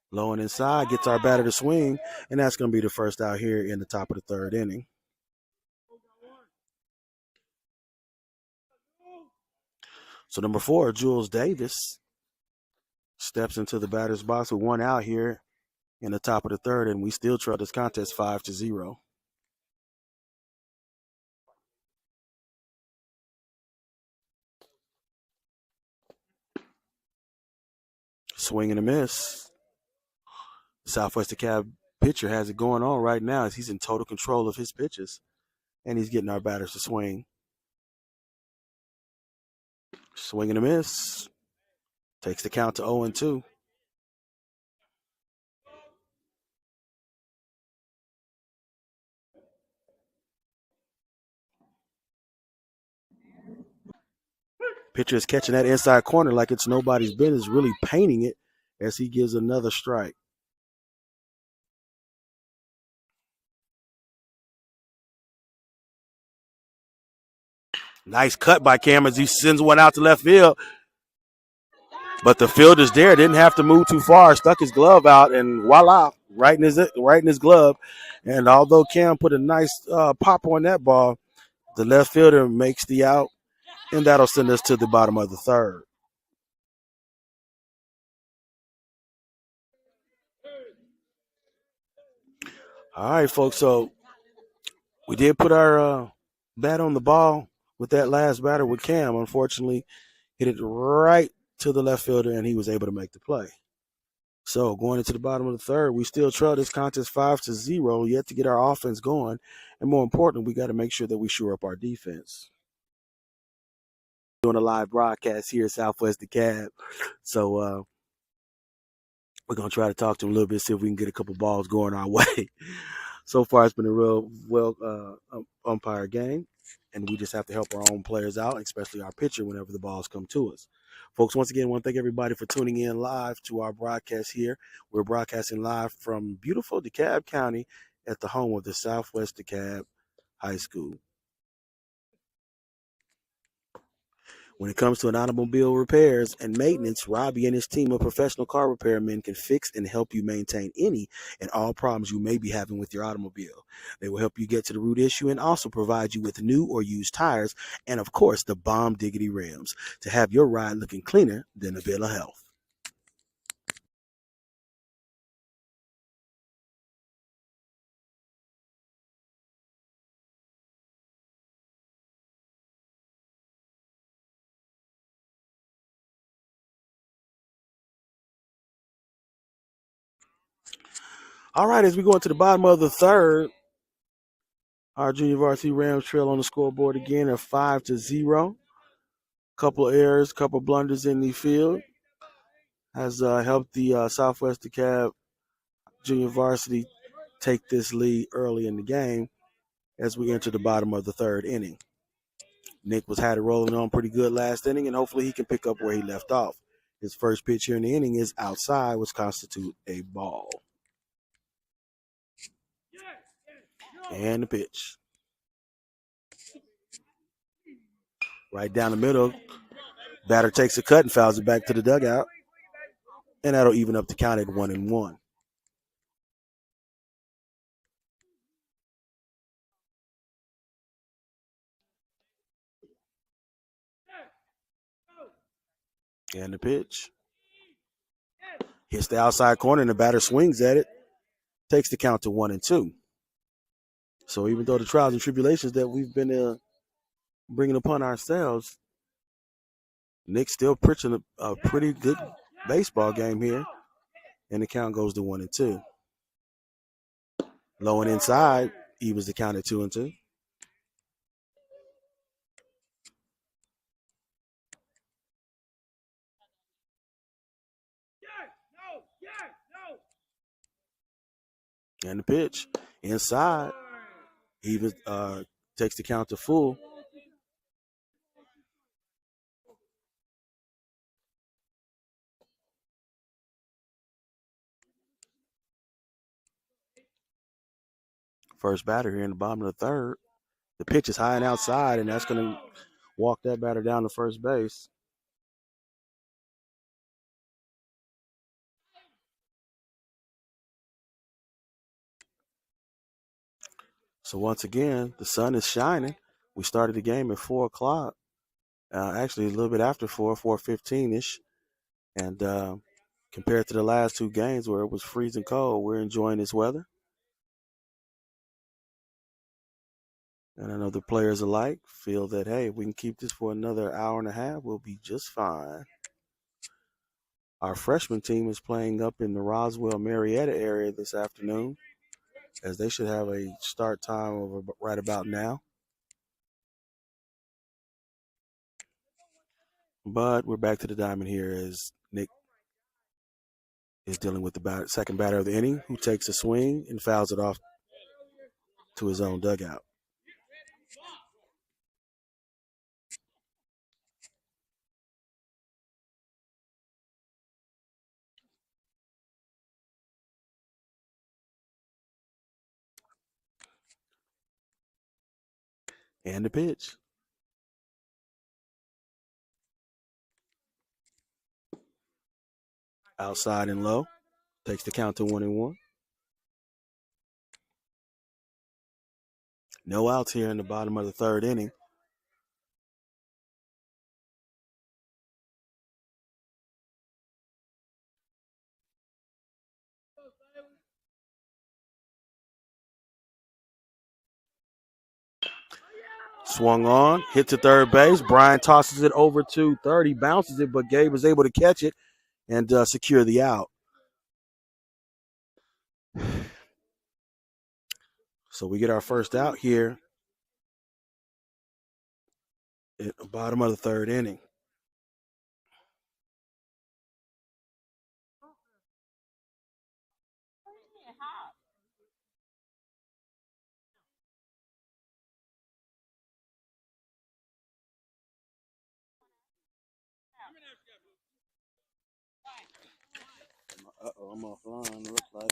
Low and inside, gets our batter to swing. And that's going to be the first out here in the top of the third inning. So number 4, Jules Davis, steps into the batter's box with one out here in the top of the third, and we still trail this contest 5-0. Swing and a miss. Southwest DeKalb pitcher has it going on right now as he's in total control of his pitches, and he's getting our batters to swing. Swing and a miss. Takes the count to 0-2. Pitcher is catching that inside corner like it's nobody's business, really painting it as he gives another strike. Nice cut by Cam as he sends one out to left field. But the fielder's there, didn't have to move too far, stuck his glove out, and voila, right in his glove. And although Cam put a nice pop on that ball, the left fielder makes the out, and that'll send us to the bottom of the third. All right, folks, so we did put our bat on the ball with that last batter with Cam. Unfortunately, hit it right to the left fielder, and he was able to make the play. So going into the bottom of the third, we still trail this contest 5-0, yet to get our offense going. And more important, we got to make sure that we shore up our defense. Doing a live broadcast here at Southwest DeKalb. So we're going to try to talk to him a little bit, see if we can get a couple balls going our way. So far, it's been a real well umpire game, and we just have to help our own players out, especially our pitcher, whenever the balls come to us. Folks, once again, I want to thank everybody for tuning in live to our broadcast here. We're broadcasting live from beautiful DeKalb County at the home of the Southwest DeKalb High School. When it comes to an automobile repairs and maintenance, Robbie and his team of professional car repairmen can fix and help you maintain any and all problems you may be having with your automobile. They will help you get to the root issue and also provide you with new or used tires and, of course, the bomb diggity rims to have your ride looking cleaner than a bill of health. All right, as we go into the bottom of the third, our junior varsity Rams trail on the scoreboard again at 5-0. Couple errors, couple blunders in the field has helped the Southwest DeKalb junior varsity take this lead early in the game as we enter the bottom of the third inning. Nick had it rolling on pretty good last inning, and hopefully he can pick up where he left off. His first pitch here in the inning is outside, which constitutes a ball. And the pitch. Right down the middle. Batter takes a cut and fouls it back to the dugout. And that'll even up the count at 1-1. And the pitch. Hits the outside corner and the batter swings at it. Takes the count to 1-2. So even though the trials and tribulations that we've been bringing upon ourselves, Nick's still pitching a pretty good baseball game here. And the count goes to 1-2. Low and inside, evens the count at 2-2. And the pitch inside, even takes the count to full. First batter here in the bottom of the third. The pitch is high and outside, and that's going to walk that batter down to first base. So once again, the sun is shining. We started the game at 4 o'clock. Actually, a little bit after 4:15-ish. And Compared to the last two games where it was freezing cold, we're enjoying this weather. And I know the players alike feel that, hey, if we can keep this for another hour and a half, we'll be just fine. Our freshman team is playing up in the Roswell, Marietta area this afternoon, as they should have a start time of right about now. But we're back to the diamond here as Nick is dealing with the second batter of the inning, who takes a swing and fouls it off to his own dugout. And the pitch. Outside and low. Takes the count to 1-1. No outs here in the bottom of the third inning. Swung on, hit to third base. Brian tosses it over to third. He bounces it, but Gabe was able to catch it and secure the out. So we get our first out here at the bottom of the third inning. Uh-oh, I'm offline, it looks like.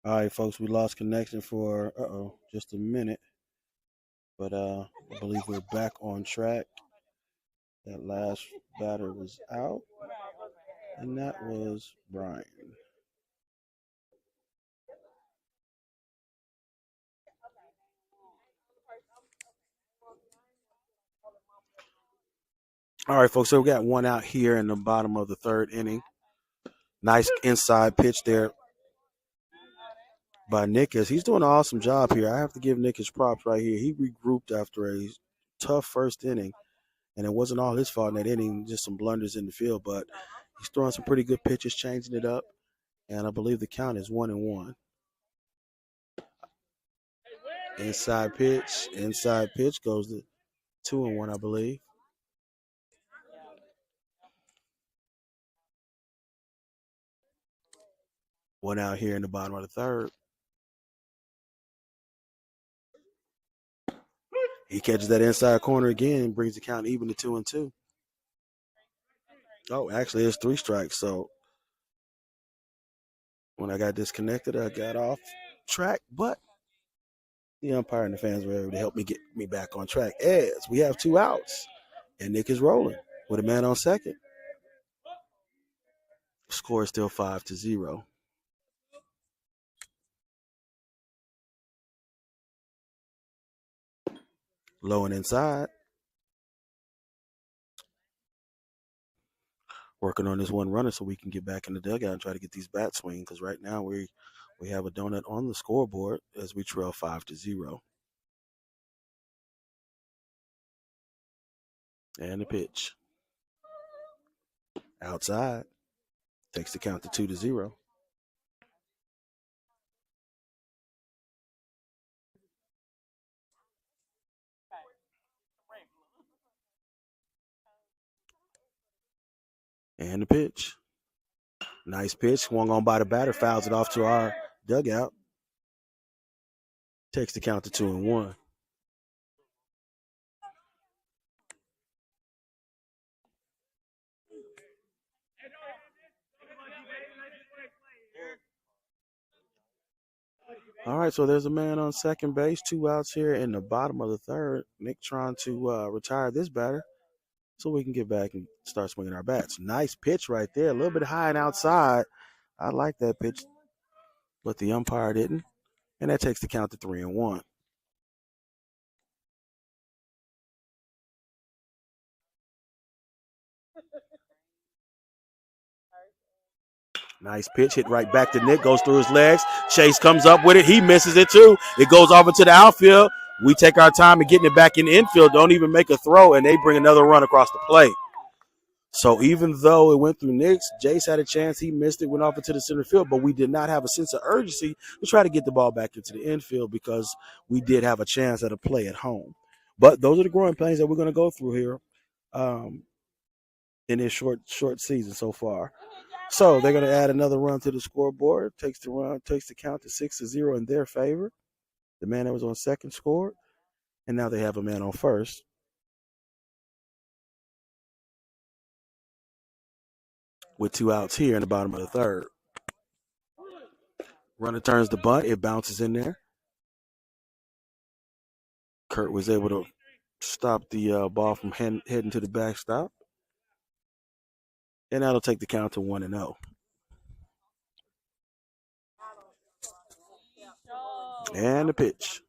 All right, folks, we lost connection for just a minute, but I believe we're back on track. That last batter was out, and that was Brian. All right, folks, so we got one out here in the bottom of the third inning. Nice inside pitch there by Nick. He's doing an awesome job here. I have to give Nick his props right here. He regrouped after a tough first inning, and it wasn't all his fault in that inning, just some blunders in the field, but he's throwing some pretty good pitches, changing it up, and I believe the count is 1-1. Inside pitch goes to 2-1, I believe. One out here in the bottom of the third. He catches that inside corner again, brings the count even to 2-2. Oh, actually, it's 3 strikes. So when I got disconnected, I got off track, but the umpire and the fans were able to help me get me back on track. As we have 2 outs, and Nick is rolling with a man on second. Score is still 5-0. Low and inside. Working on this one runner so we can get back in the dugout and try to get these bats swinging, because right now we have a donut on the scoreboard as we trail 5-0. And the pitch. Outside. Takes the count to 2-0. And the pitch. Nice pitch. Swung on by the batter. Fouls it off to our dugout. Takes the count to 2-1. All right, so there's a man on second base, 2 outs here in the bottom of the third. Nick trying to retire this batter so we can get back and start swinging our bats. Nice pitch right there, a little bit high and outside. I like that pitch, but the umpire didn't, and that takes the count to 3-1. Nice pitch, hit right back to Nick, goes through his legs. Chase comes up with it. He misses it too. It goes off into the outfield. We take our time in getting it back in the infield, don't even make a throw, and they bring another run across the plate. So even though it went through Nick's, Jace had a chance. He missed it, went off into the center field, but we did not have a sense of urgency to try to get the ball back into the infield because we did have a chance at a play at home. But those are the growing pains that we're going to go through here in this short season so far. So they're going to add another run to the scoreboard. Takes the count to 6-0 in their favor. The man that was on second scored, and now they have a man on first. With 2 outs here in the bottom of the third. Runner turns the bunt. It bounces in there. Kurt was able to stop the ball from heading to the backstop. And that'll take the count to 1-0. And the pitch.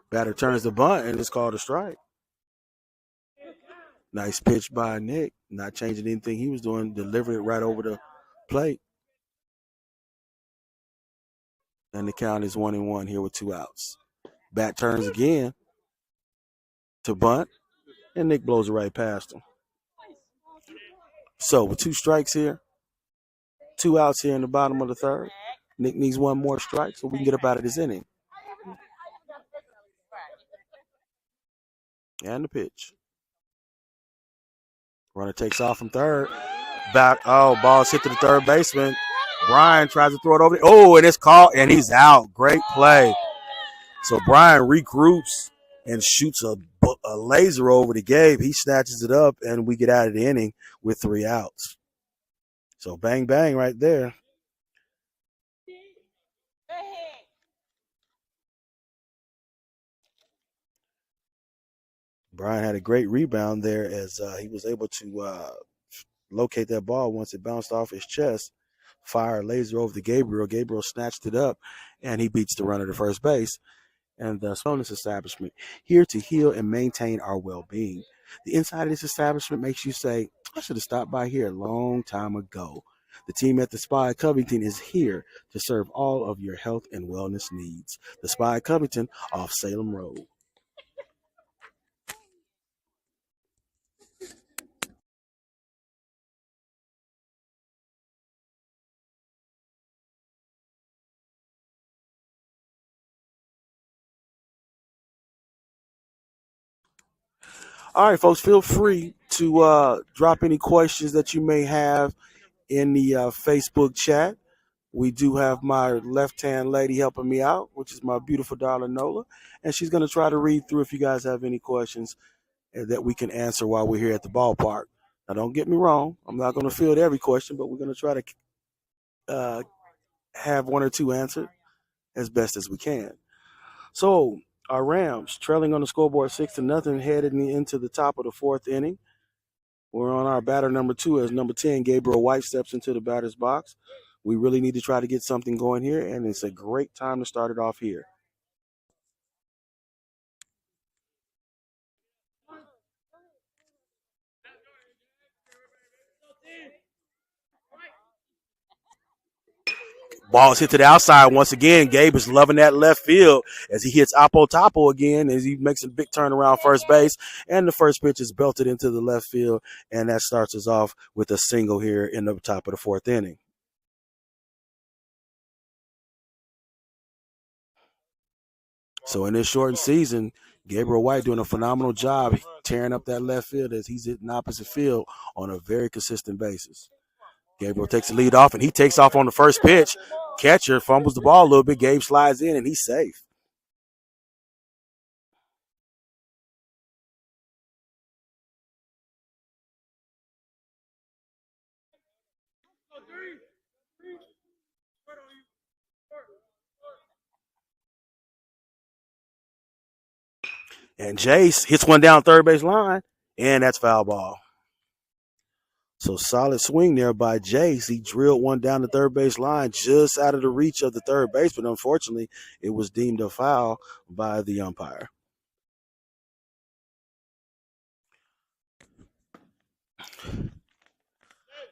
Batter turns the bunt, and it's called a strike. Nice pitch by Nick. Not changing anything he was doing. Delivered it right over the plate. And the count is 1-1 here with 2 outs. Bat turns again to bunt, and Nick blows it right past him. So with 2 strikes here, 2 outs here in the bottom of the third, Nick needs 1 more strike so we can get up out of this inning. And the pitch. Runner takes off from third. Ball's hit to the third baseman. Brian tries to throw it over. And it's caught, and he's out. Great play. So Brian regroups and shoots a laser over to Gabe. He snatches it up, and we get out of the inning with 3 outs. So bang, bang right there. Brian had a great rebound there as he was able to locate that ball once it bounced off his chest. Fire a laser over to Gabriel. Gabriel snatched it up, and he beats the runner to first base. And the wellness establishment, here to heal and maintain our well-being. The inside of this establishment makes you say, I should have stopped by here a long time ago. The team at the Spa at Covington is here to serve all of your health and wellness needs. The Spa at Covington off Salem Road. All right, folks, feel free to drop any questions that you may have in the Facebook chat. We do have my left-hand lady helping me out, which is my beautiful darling Nola, and she's going to try to read through if you guys have any questions that we can answer while we're here at the ballpark. Now, don't get me wrong. I'm not going to field every question, but we're going to try to have 1 or 2 answered as best as we can. So our Rams trailing on the scoreboard 6-0, heading into the top of the 4th inning. We're on our batter number 2 as number 10, Gabriel White, steps into the batter's box. We really need to try to get something going here, and it's a great time to start it off here. Ball's hit to the outside once again. Gabe is loving that left field as he hits Oppo Topo again as he makes a big turnaround first base. And the first pitch is belted into the left field, and that starts us off with a single here in the top of the fourth inning. So in this shortened season, Gabriel White doing a phenomenal job tearing up that left field as he's hitting opposite field on a very consistent basis. Gabriel takes the lead off, and he takes off on the first pitch. Catcher fumbles the ball a little bit. Gabe slides in, and he's safe. And Jace hits one down third base line, and that's foul ball. So solid swing there by Jace. He drilled one down the third base line just out of the reach of the third baseman. Unfortunately, it was deemed a foul by the umpire.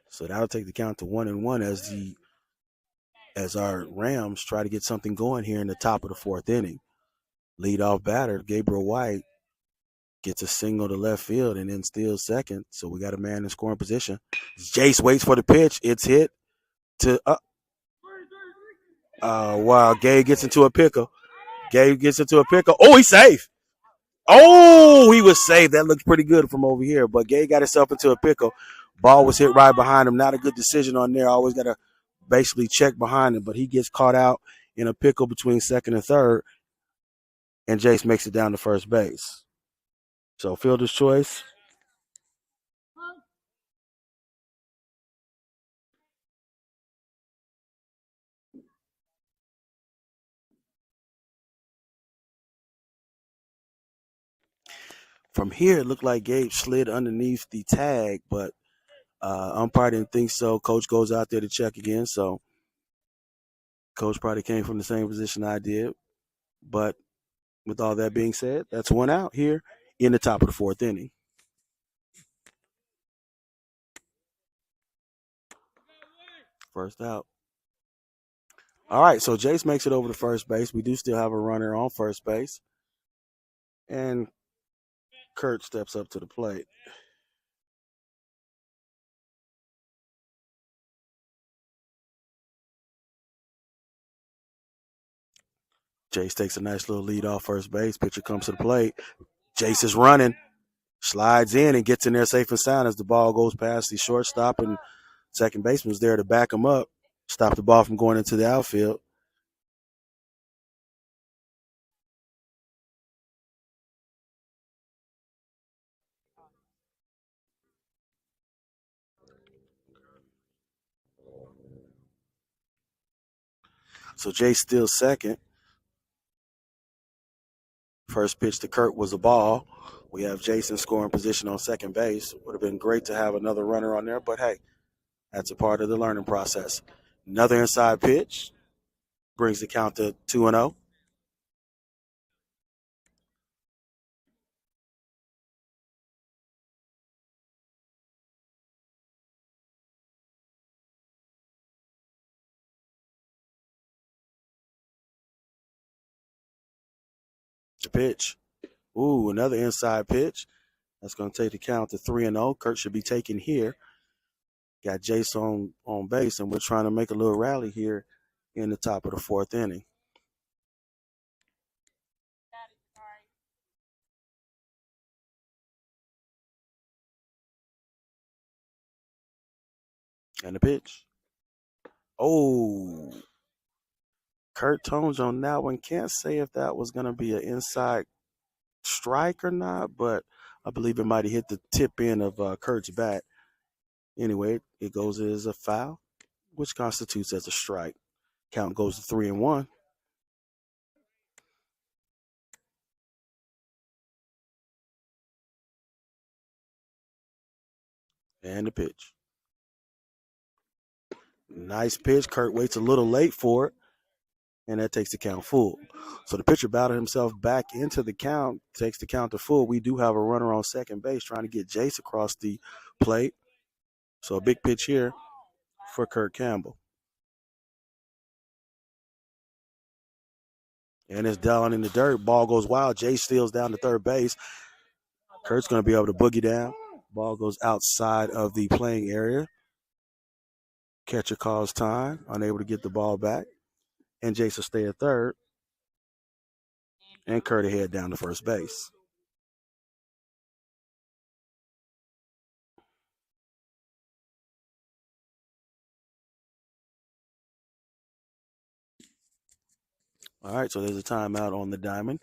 So that'll take the count to 1-1 as our Rams try to get something going here in the top of the fourth inning. Leadoff batter Gabriel White gets a single to left field and then steals second. So we got a man in scoring position. Jace waits for the pitch. It's hit to wow. Gabe gets into a pickle. Oh, he's safe. Oh, he was safe. That looked pretty good from over here. But Gabe got himself into a pickle. Ball was hit right behind him. Not a good decision on there. Always got to basically check behind him. But he gets caught out in a pickle between second and third. And Jace makes it down to first base. So fielder's choice. From here, it looked like Gabe slid underneath the tag, but umpire didn't think so. Coach goes out there to check again. So Coach probably came from the same position I did. But with all that being said, that's one out here in the top of the fourth inning. First out. All right, so Jace makes it over to first base. We do still have a runner on first base. And Kurt steps up to the plate. Jace takes a nice little lead off first base. Pitcher comes to the plate. Jace is running, slides in and gets in there safe and sound as the ball goes past the shortstop, and second baseman's there to back him up, stop the ball from going into the outfield. So Jace steals second. First pitch to Kurt was a ball. We have Jason scoring position on second base. Would have been great to have another runner on there, but hey, that's a part of the learning process. Another inside pitch brings the count to 2-0. The pitch. Ooh, another inside pitch. That's going to take the count to 3-0. Kurt should be taken here. Got Jace on base, and we're trying to make a little rally here in the top of the fourth inning. And the pitch. Oh, Kurt Tones on that one. Can't say if that was going to be an inside strike or not, but I believe it might have hit the tip end of Kurt's bat. Anyway, it goes as a foul, which constitutes as a strike. Count goes to 3-1. And the pitch. Nice pitch. Kurt waits a little late for it, and that takes the count full. So the pitcher battled himself back into the count, takes the count to full. We do have a runner on second base trying to get Jace across the plate. So a big pitch here for Kurt Campbell. And it's down in the dirt. Ball goes wild. Jay steals down to third base. Kurt's going to be able to boogie down. Ball goes outside of the playing area. Catcher calls time. Unable to get the ball back. And Jace will stay at third. And Kurt head down to first base. All right, so there's a timeout on the diamond.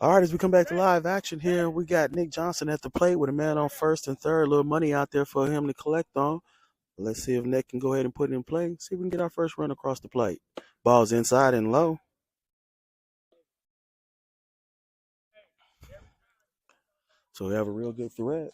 All right, as we come back to live action here, we got Nick Johnson at the plate with a man on first and third. A little money out there for him to collect on. Let's see if Nick can go ahead and put it in play. See if we can get our first run across the plate. Ball's inside and low. So we have a real good threat.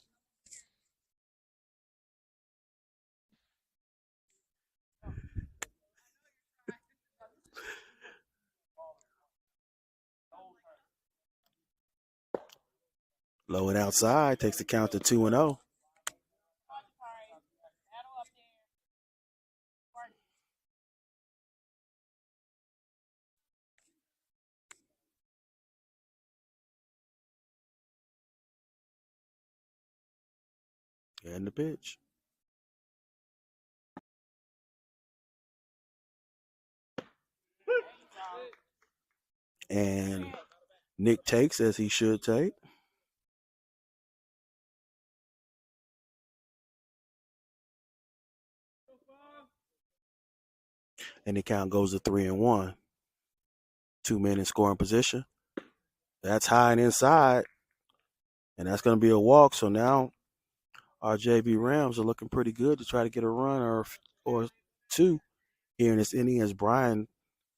Low and outside takes the count to 2-0. And the pitch. And Nick takes as he should take. And the count goes to 3-1. 2 men in scoring position. That's high and inside. And that's going to be a walk. So now our JV Rams are looking pretty good to try to get a run or two here in this inning as Brian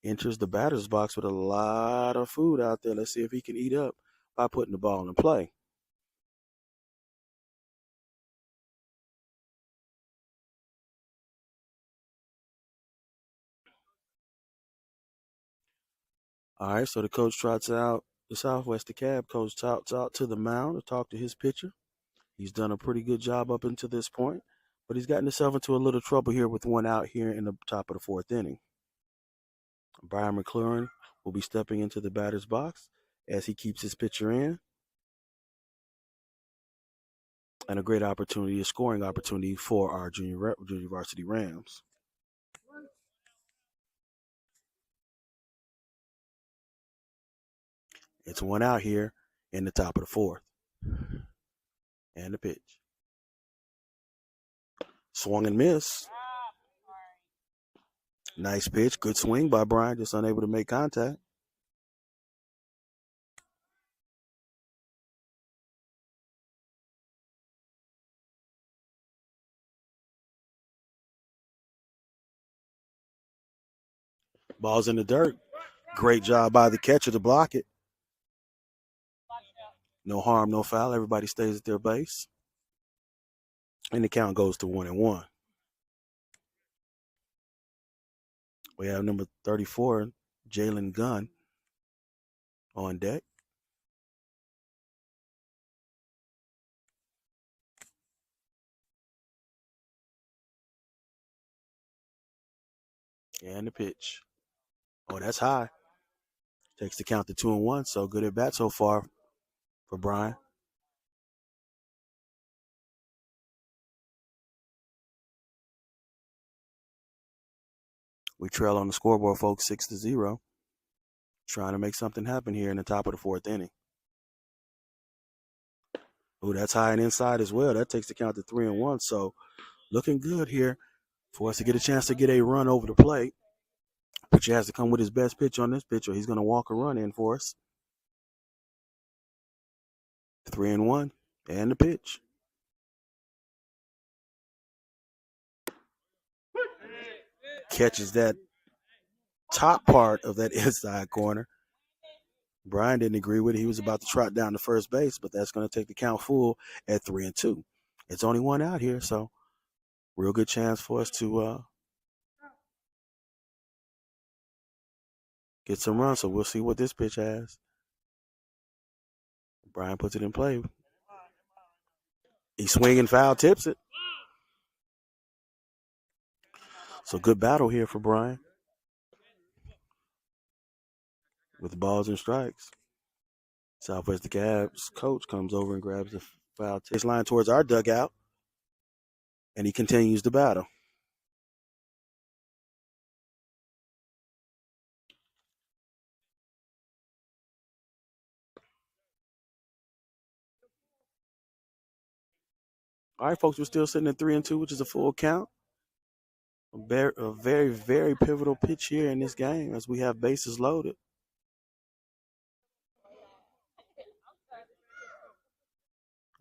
enters the batter's box with a lot of food out there. Let's see if he can eat up by putting the ball in play. All right, so the coach trots out. The Southwest Dekalb coach trots out to the mound to talk to his pitcher. He's done a pretty good job up until this point, but he's gotten himself into a little trouble here with one out here in the top of the fourth inning. Brian McLaurin will be stepping into the batter's box as he keeps his pitcher in. And a great opportunity, a scoring opportunity for our junior varsity Rams. It's one out here in the top of the fourth. And the pitch. Swung and miss. Nice pitch. Good swing by Brian, just unable to make contact. Ball's in the dirt. Great job by the catcher to block it. No harm, no foul. Everybody stays at their base. And the count goes to 1-1. We have number 34, Jalen Gunn, on deck. And the pitch. Oh, that's high. Takes the count to 2-1. So good at bat so far for Brian. We trail on the scoreboard, folks, 6-0. Trying to make something happen here in the top of the fourth inning. Oh, that's high and inside as well. That takes the count to 3-1. So looking good here for us to get a chance to get a run over the plate. Pitcher has to come with his best pitch on this pitch, or he's going to walk a run in for us. 3-1, and the pitch. Catches that top part of that inside corner. Brian didn't agree with it. He was about to trot down to first base, but that's going to take the count full at 3-2. It's only one out here, so real good chance for us to get some runs. So we'll see what this pitch has. Brian puts it in play. He swinging foul, tips it. So good battle here for Brian with balls and strikes. Southwest Dekalb's coach comes over and grabs the foul tip line towards our dugout, and he continues the battle. All right, folks, we're still sitting at 3-2, which is a full count. A very, very pivotal pitch here in this game as we have bases loaded.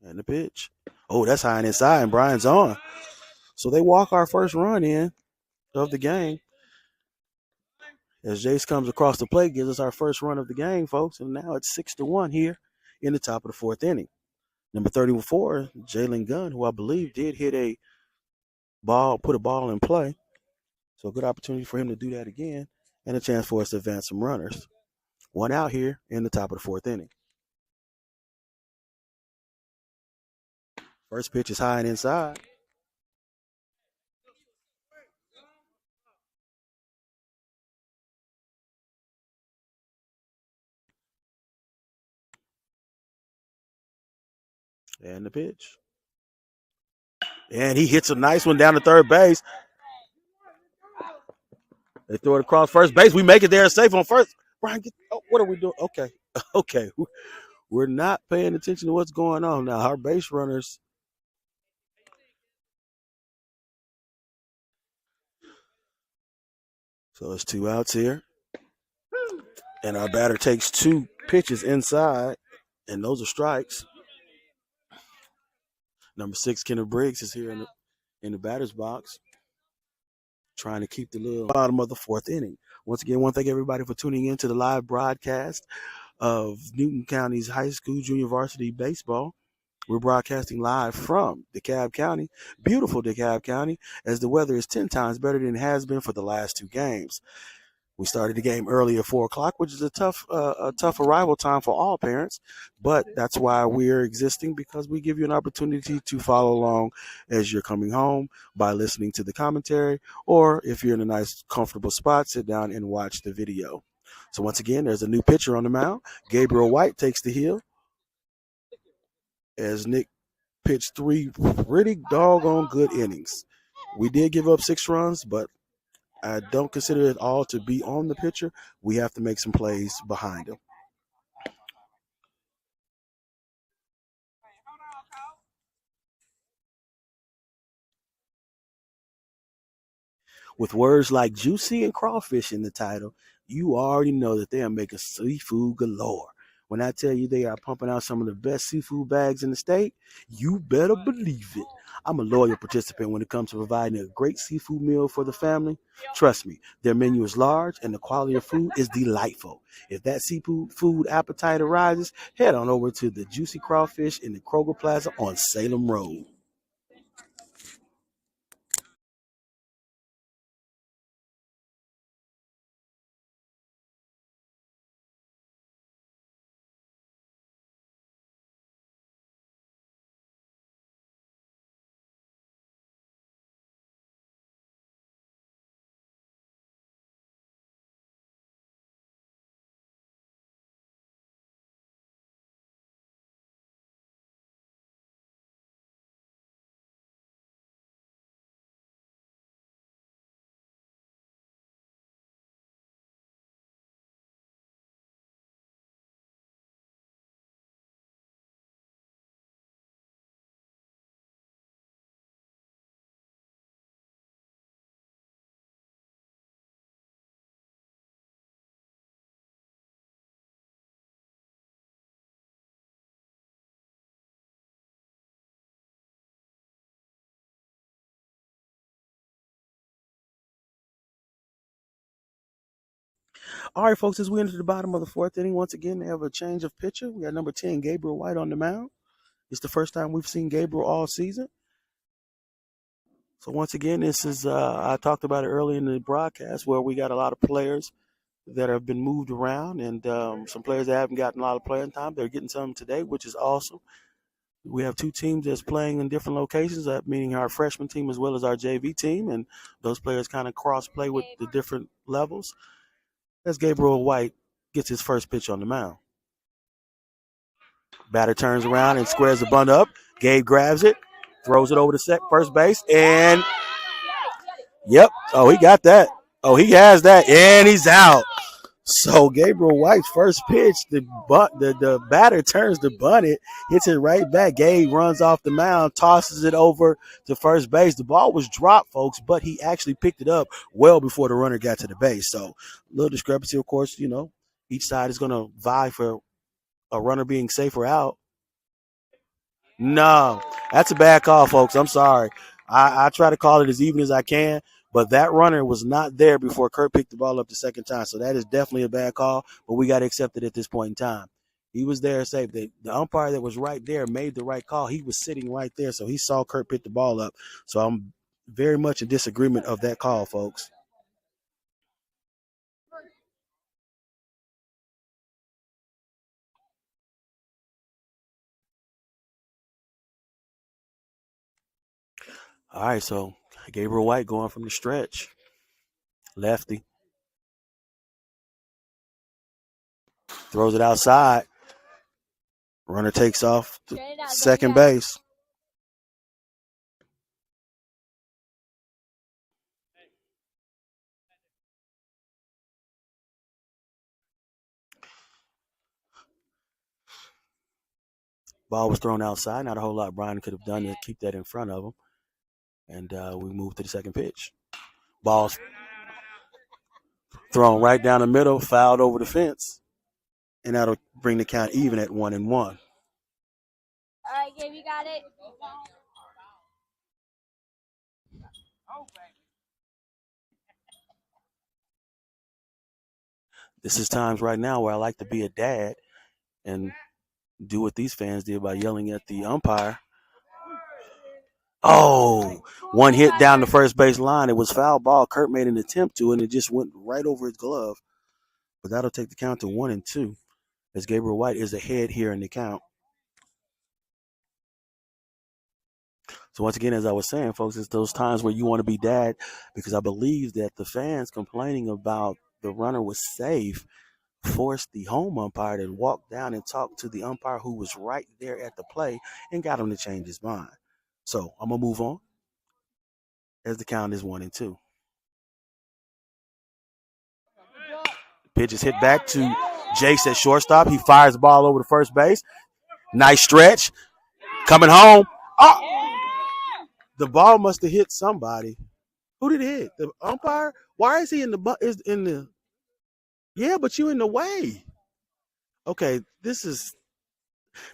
And the pitch. Oh, that's high and inside, and Brian's on. So they walk our first run in of the game. As Jace comes across the plate, gives us our first run of the game, folks. And now it's 6-1 here in the top of the fourth inning. Number 34, Jalen Gunn, who I believe did hit a ball, put a ball in play. So a good opportunity for him to do that again, and a chance for us to advance some runners. One out here in the top of the fourth inning. First pitch is high and inside. And the pitch. And he hits a nice one down to third base. They throw it across first base. We make it there safe on first. Brian, what are we doing? Okay. Okay. We're not paying attention to what's going on now. Our base runners. So it's 2 outs here. And our batter takes 2 pitches inside, and those are strikes. Number 6, Kenneth Briggs, is here in the batter's box, trying to keep the little bottom of the fourth inning. Once again, I want to thank everybody for tuning in to the live broadcast of Newton County's high school junior varsity baseball. We're broadcasting live from DeKalb County, beautiful DeKalb County, as the weather is 10 times better than it has been for the last 2 games. We started the game early at 4 o'clock, which is a tough arrival time for all parents. But that's why we're existing, because we give you an opportunity to follow along as you're coming home by listening to the commentary, or if you're in a nice, comfortable spot, sit down and watch the video. So once again, there's a new pitcher on the mound. Gabriel White takes the hill as Nick pitched 3 pretty doggone good innings. We did give up 6 runs, but I don't consider it all to be on the pitcher. We have to make some plays behind him. With words like juicy and crawfish in the title, you already know that they are making seafood galore. When I tell you they are pumping out some of the best seafood bags in the state, you better believe it. I'm a loyal participant when it comes to providing a great seafood meal for the family. Trust me, their menu is large and the quality of food is delightful. If that seafood food appetite arises, head on over to the Juicy Crawfish in the Kroger Plaza on Salem Road. All right, folks, as we enter the bottom of the fourth inning, once again, they have a change of pitcher. We got number 10, Gabriel White, on the mound. It's the first time we've seen Gabriel all season. So once again, this is I talked about it early in the broadcast where we got a lot of players that have been moved around, and some players that haven't gotten a lot of playing time. They're getting some today, which is awesome. We have two teams that's playing in different locations, meaning our freshman team as well as our JV team, and those players kind of cross play with the different levels. As Gabriel White gets his first pitch on the mound. Batter turns around and squares the bunt up. Gabe grabs it, throws it over to first base, and yep. Oh, he got that. Oh, he has that, and he's out. So Gabriel White's first pitch, the batter turns to bunt it, hits it right back. Gabe runs off the mound, tosses it over to first base. The ball was dropped, folks, but he actually picked it up well before the runner got to the base. So a little discrepancy, of course. Each side is going to vie for a runner being safe or out. No, that's a bad call, folks. I'm sorry. I try to call it as even as I can, but that runner was not there before Kurt picked the ball up the second time. So that is definitely a bad call, but we got to accept it at this point in time. He was there safe. The umpire that was right there made the right call. He was sitting right there, so he saw Kurt pick the ball up. So I'm very much in disagreement of that call, folks. All right, so Gabriel White going from the stretch. Lefty. Throws it outside. Runner takes off to second base. Ball was thrown outside. Not a whole lot Brian could have done to keep that in front of him. And we moved to the second pitch. Ball's thrown right down the middle, fouled over the fence. And that'll bring the count even at 1-1. All right, Gabe, you got it. This is times right now where I like to be a dad and do what these fans did by yelling at the umpire. Oh, one hit down the first base line. It was foul ball. Kurt made an attempt to, and it just went right over his glove. But that'll take the count to 1-2, as Gabriel White is ahead here in the count. So once again, as I was saying, folks, it's those times where you want to be dad, because I believe that the fans complaining about the runner was safe forced the home umpire to walk down and talk to the umpire who was right there at the play and got him to change his mind. So I'm going to move on as the count is 1-2. Pitch is hit back to Jace at shortstop. He fires the ball over to first base. Nice stretch. Coming home. Oh! The ball must have hit somebody. Who did it hit? The umpire? Why is he in the Yeah, but you in the way. Okay, this is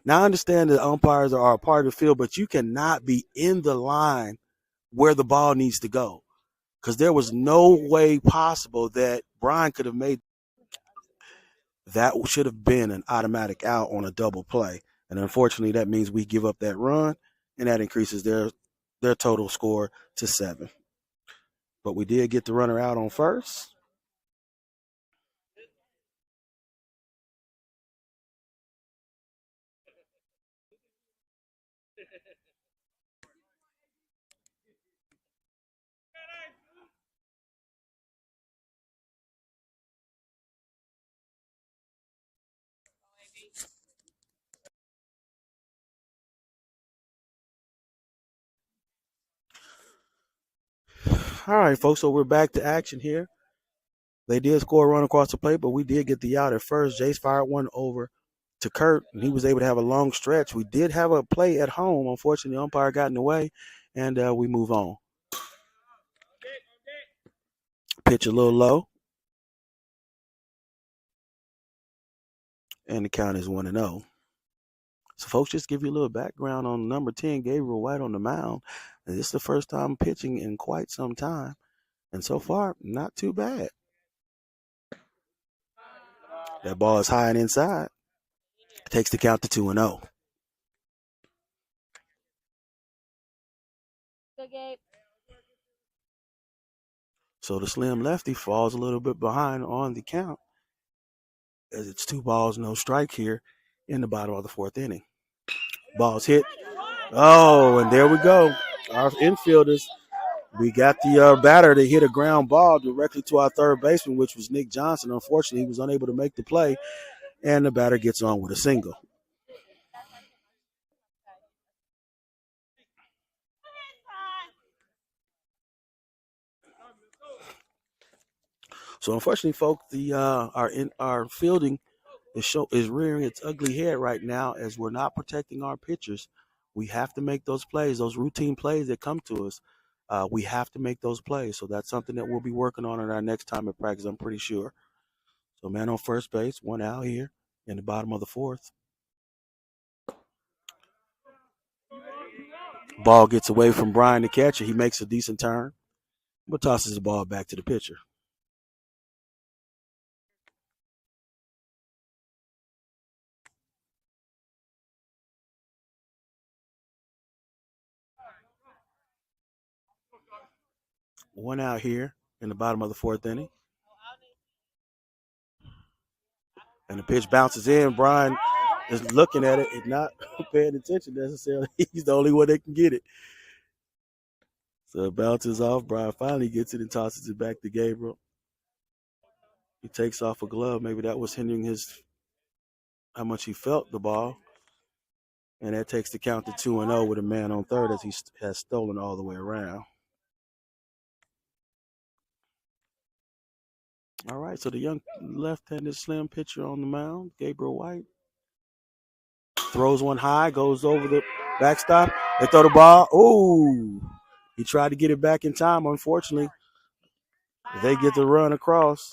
now I understand that umpires are a part of the field, but you cannot be in the line where the ball needs to go. Because there was no way possible that Brian could have made that. Should have been an automatic out on a double play. And unfortunately, that means we give up that run, and that increases their total score to 7. But we did get the runner out on first. All right, folks, so we're back to action here. They did score a run across the plate, but we did get the out at first. Jace fired one over to Kurt, and he was able to have a long stretch. We did have a play at home. Unfortunately, the umpire got in the way, and we move on. Pitch a little low, and the count is 1-0. So, folks, just give you a little background on number 10, Gabriel White on the mound. And this is the first time pitching in quite some time, and so far, not too bad. That ball is high and inside. It takes the count to 2-0. Good, Gabe. So the slim lefty falls a little bit behind on the count as it's 2 balls, no strike here in the bottom of the 4th inning. Ball's hit. Oh, and there we go. Our infielders, we got the batter to hit a ground ball directly to our third baseman, which was Nick Johnson. Unfortunately, he was unable to make the play, and the batter gets on with a single. So unfortunately, folks, our fielding is rearing its ugly head right now as we're not protecting our pitchers. We have to make those plays, those routine plays that come to us. We have to make those plays. So that's something that we'll be working on in our next time at practice, I'm pretty sure. So man on first base, 1 out here in the bottom of the 4th. Ball gets away from Brian, the catcher. He makes a decent turn, but tosses the ball back to the pitcher. One out here in the bottom of the 4th inning. And the pitch bounces in. Brian is looking at it and not paying attention necessarily. He's the only one that can get it. So it bounces off. Brian finally gets it and tosses it back to Gabriel. He takes off a glove. Maybe that was hindering how much he felt the ball. And that takes the count to 2-0 with a man on third as he has stolen all the way around. All right, so the young left-handed slim pitcher on the mound, Gabriel White, throws one high, goes over the backstop. They throw the ball. Ooh, he tried to get it back in time. Unfortunately, they get the run across.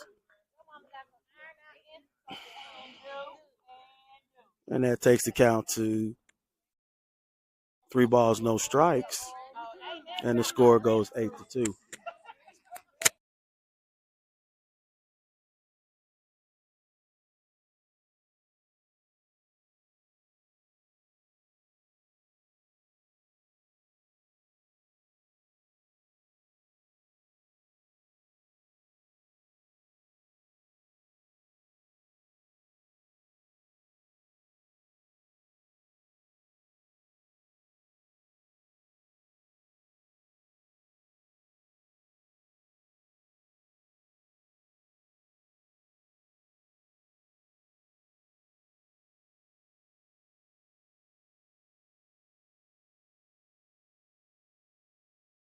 And that takes the count to 3 balls, no strikes. And the score goes 8-2.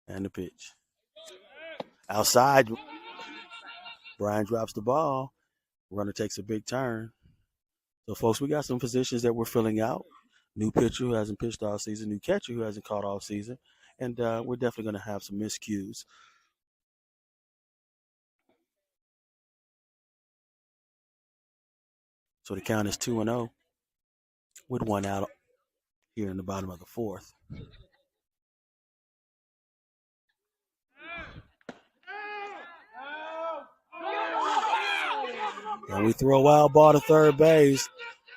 And the pitch. Outside, Brian drops the ball. Runner takes a big turn. So, folks, we got some positions that we're filling out. New pitcher who hasn't pitched all season, new catcher who hasn't caught all season. And we're definitely going to have some miscues. So the count is 2-0 with 1 out here in the bottom of the 4th. And we throw a wild ball to third base.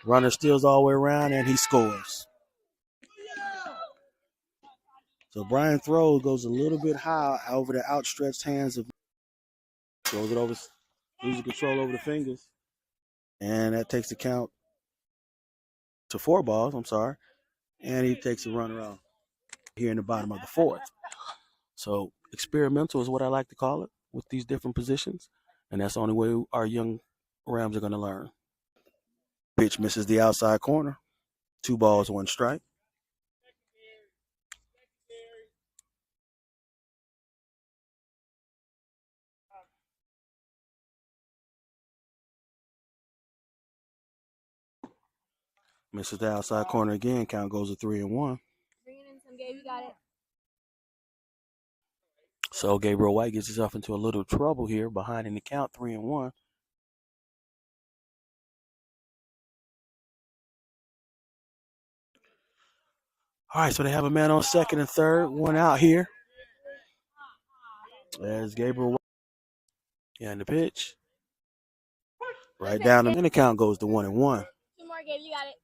Runner steals all the way around, and he scores. So Brian throws goes a little bit high over the outstretched hands of throws it over, loses control over the fingers. And that takes the count to 4 balls, I'm sorry. And he takes a runner off here in the bottom of the 4th. So experimental is what I like to call it with these different positions. And that's the only way our young Rams are going to learn. Pitch misses the outside corner. 2 balls, 1 strike. Misses the outside corner again. Count goes to 3-1. Bring it in some game. You got it. So Gabriel White gets himself into a little trouble here, behind in the count, 3-1. All right, so they have a man on second and third, 1 out here. As Gabriel White and the pitch. Right down the count goes to 1-1. 2 more games. You got it.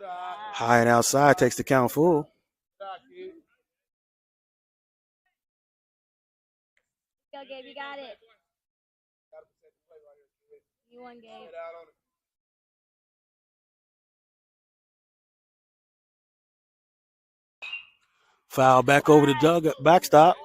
High and outside takes the count full. Go, Gabe. You got it. You won, Gabe. Foul back over the backstop.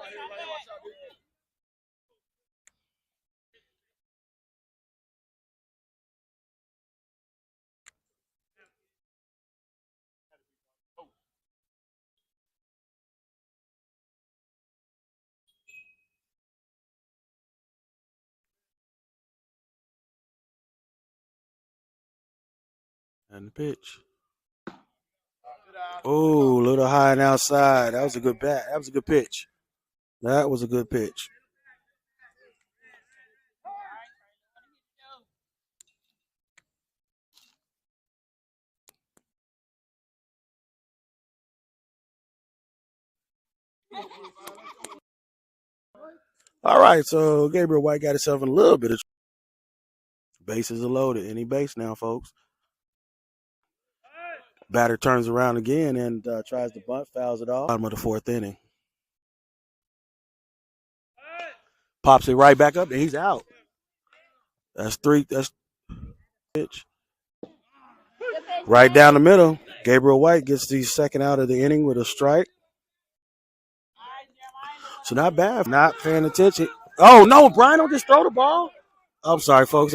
And the pitch. Oh, a little high and outside. That was a good bat. That was a good pitch. That was a good pitch. All right, so Gabriel White got himself in a little bit of bases are loaded. Any base now, folks. Batter turns around again and tries to bunt, fouls it off. Bottom of the fourth inning. Pops it right back up, and he's out. That's three. That's pitch. Right down the middle. Gabriel White gets the second out of the inning with a strike. So not bad. Not paying attention. Oh no, Brian, don't just throw the ball. I'm sorry, folks.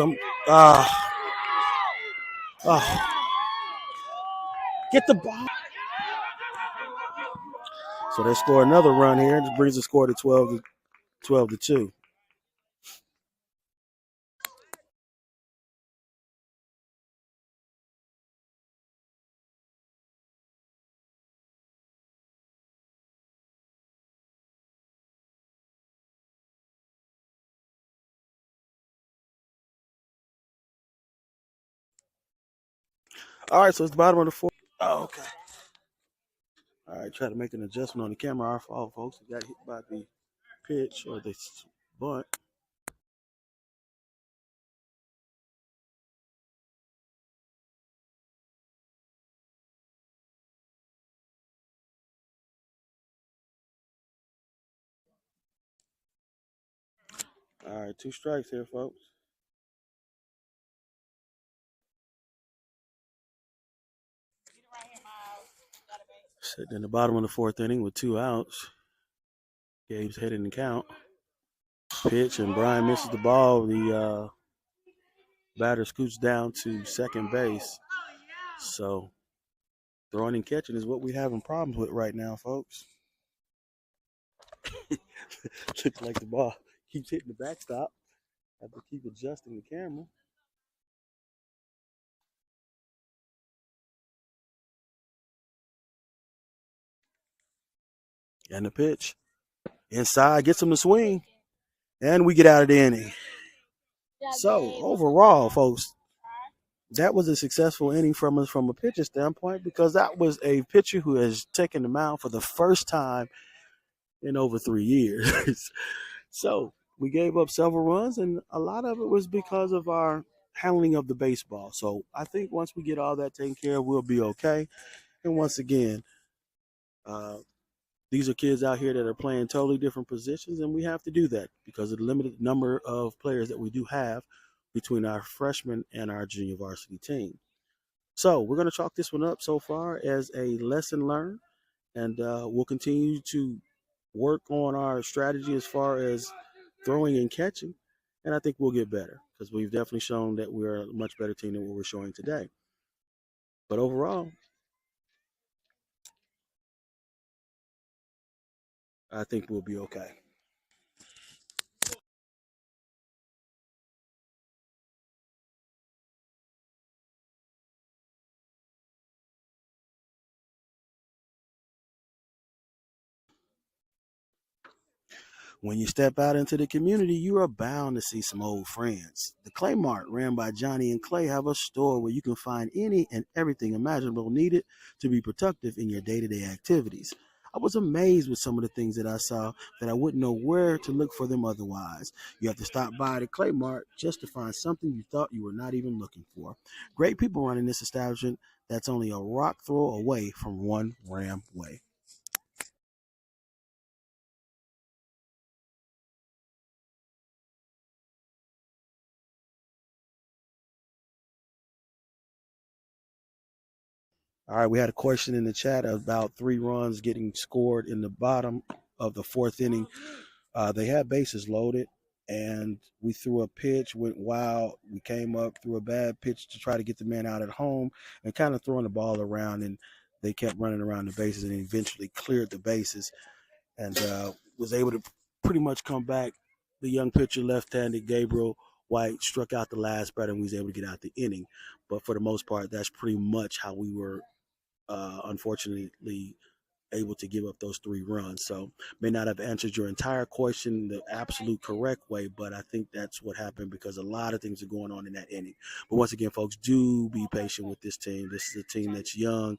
Get the ball. So they score another run here. This brings the score to 12 to 2. All right, so it's the bottom of the fourth. Oh, okay. All right, try to make an adjustment on the camera. Our fault, folks. We got hit by the pitch or the bunt. All right, 2 strikes here, folks. Sitting in the bottom of the fourth inning with 2 outs. Gabe's heading the count. Pitch, and Brian misses the ball. The batter scoots down to second base. So throwing and catching is what we're having problems with right now, folks. Looks like the ball keeps hitting the backstop. Have to keep adjusting the camera. And the pitch. Inside, gets him to swing. And we get out of the inning. So overall, folks, that was a successful inning from us from a pitcher standpoint, because that was a pitcher who has taken the mound for the first time in over 3 years. So we gave up several runs, and a lot of it was because of our handling of the baseball. So I think once we get all that taken care of, we'll be okay. And once again, these are kids out here that are playing totally different positions, and we have to do that because of the limited number of players that we do have between our freshman and our junior varsity team. So we're going to chalk this one up so far as a lesson learned, and we'll continue to work on our strategy as far as throwing and catching, and I think we'll get better because we've definitely shown that we're a much better team than what we're showing today. But overall, I think we'll be okay. When you step out into the community, you are bound to see some old friends. The Clay Mart, ran by Johnny and Clay, have a store where you can find any and everything imaginable needed to be productive in your day-to-day activities. I was amazed with some of the things that I saw that I wouldn't know where to look for them otherwise. You have to stop by the Clay Mart just to find something you thought you were not even looking for. Great people running this establishment that's only a rock throw away from One Ram Way. All right, we had a question in the chat about 3 runs getting scored in the bottom of the 4th inning. They had bases loaded, and we threw a pitch, went wild. We came up, threw a bad pitch to try to get the man out at home, and kind of throwing the ball around. And they kept running around the bases, and eventually cleared the bases, and was able to pretty much come back. The young pitcher, left-handed Gabriel White, struck out the last batter, and we was able to get out the inning. But for the most part, that's pretty much how we were, unfortunately, able to give up those 3 runs. So may not have answered your entire question the absolute correct way, but I think that's what happened because a lot of things are going on in that inning. But once again, folks, do be patient with this team. This is a team that's young,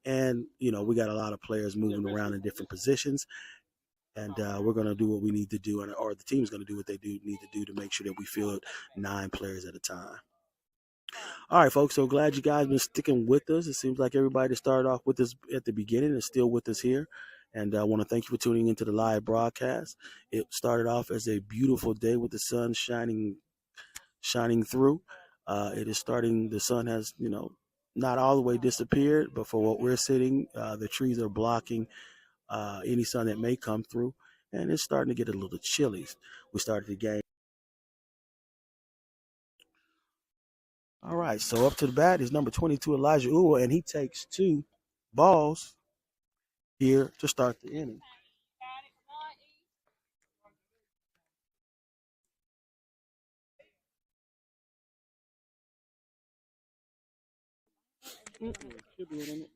and we got a lot of players moving around in different positions. And we're going to do what we need to do, or the team's going to do what they need to do to make sure that we field 9 players at a time. All right, folks. So glad you guys been sticking with us. It seems like everybody that started off with us at the beginning is still with us here. And I want to thank you for tuning into the live broadcast. It started off as a beautiful day with the sun shining through. It is starting. The sun has, not all the way disappeared, but for what we're sitting, the trees are blocking any sun that may come through, and it's starting to get a little chilly. We started the game. All right, so up to the bat is number 22, Elijah Uwa, and he takes 2 balls here to start the inning. Should be in it.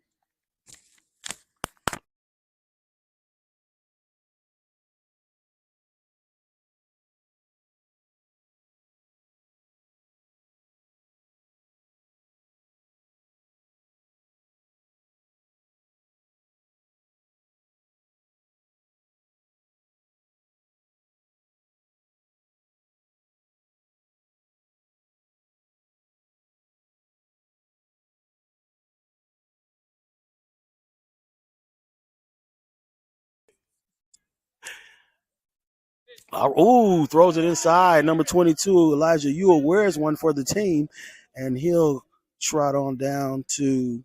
Oh, throws it inside. Number 22, Elijah Ewell wears one for the team, and he'll trot on down to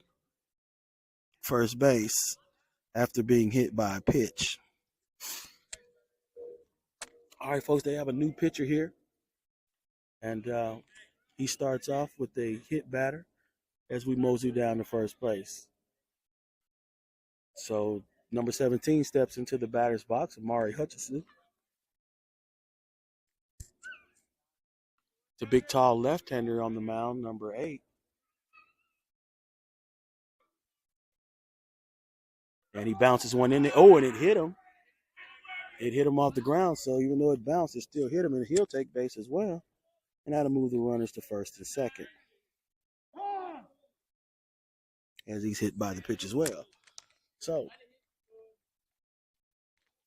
first base after being hit by a pitch. All right, folks, they have a new pitcher here, and he starts off with a hit batter as we mosey down to first base. So number 17 steps into the batter's box, Amari Hutchinson. It's a big, tall left-hander on the mound, number 8. And he bounces one in there. Oh, and it hit him. It hit him off the ground, so even though it bounced, it still hit him, and he'll take base as well. And that'll move the runners to first and second as he's hit by the pitch as well. So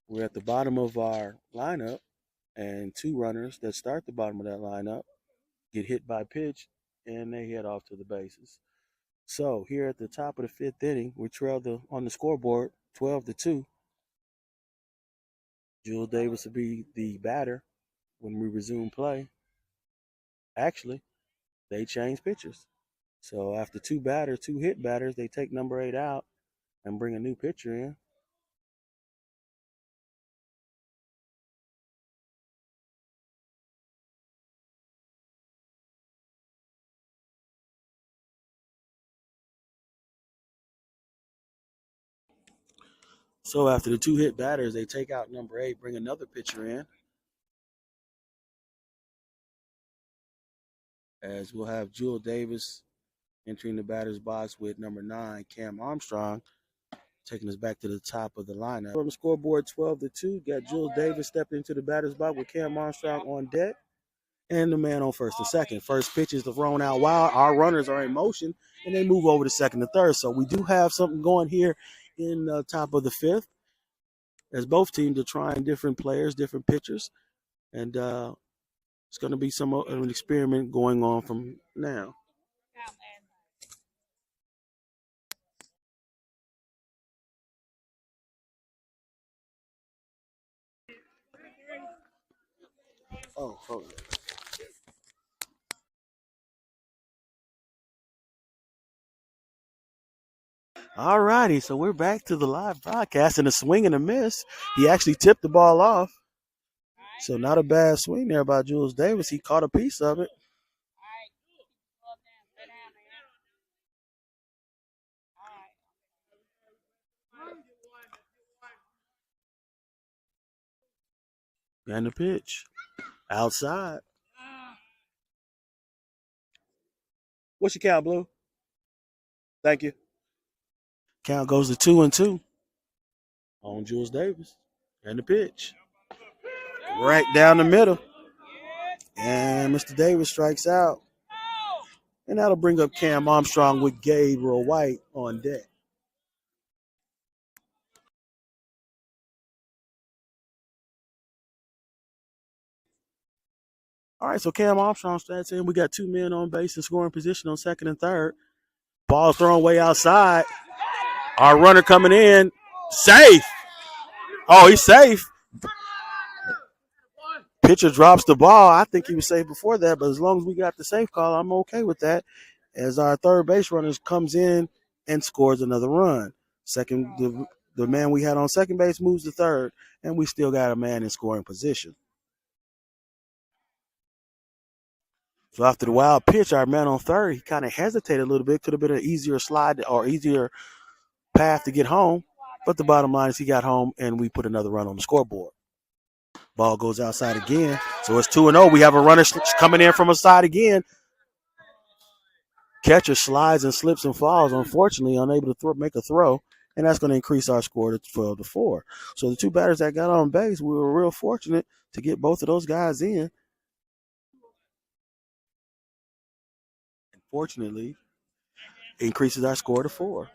we're at the bottom of our lineup, and 2 runners that start the bottom of that lineup get hit by pitch, and they head off to the bases. So here at the top of the 5th inning, we trail on the scoreboard 12-2. Jewel Davis will be the batter when we resume play. Actually, they change pitchers. So after 2 hit batters, they take number 8 out and bring a new pitcher in. So after the 2 hit batters, they take out number 8, bring another pitcher in. As we'll have Jewel Davis entering the batter's box with number 9, Cam Armstrong, taking us back to the top of the lineup. On the scoreboard, 12-2, got Jewel Davis stepping into the batter's box with Cam Armstrong on deck, and the man on first and second. First pitch is thrown out wild. Our runners are in motion, and they move over to second and third. So we do have something going here in the top of the 5th. as both teams are trying different players, different pitchers, and it's going to be some of an experiment going on from now. Oh, hold on. All righty, so we're back to the live broadcast and a swing and a miss. He actually tipped the ball off. So not a bad swing there by Jules Davis. He caught a piece of it. And the pitch. Outside. What's your count, Blue? Thank you. Count goes to 2-2 on Jules Davis. And the pitch. Right down the middle. And Mr. Davis strikes out. And that'll bring up Cam Armstrong with Gabriel White on deck. All right, so Cam Armstrong stats in. We got 2 men on base in scoring position on second and third. Ball thrown way outside. Our runner coming in. Safe. Oh, he's safe. Pitcher drops the ball. I think he was safe before that, but as long as we got the safe call, I'm okay with that. As our third base runner comes in and scores another run. The man we had on second base moves to third, and we still got a man in scoring position. So after the wild pitch, our man on third, he kind of hesitated a little bit. Could have been an easier slide or easier path to get home. But the bottom line is he got home, and we put another run on the scoreboard. Ball goes outside again. So it's 2-0. We have a runner coming in from a side again. Catcher slides and slips and falls, unfortunately, unable to make a throw. And that's going to increase our score to 12-4. So the 2 batters that got on base, we were real fortunate to get both of those guys in. Fortunately, increases our score to 4.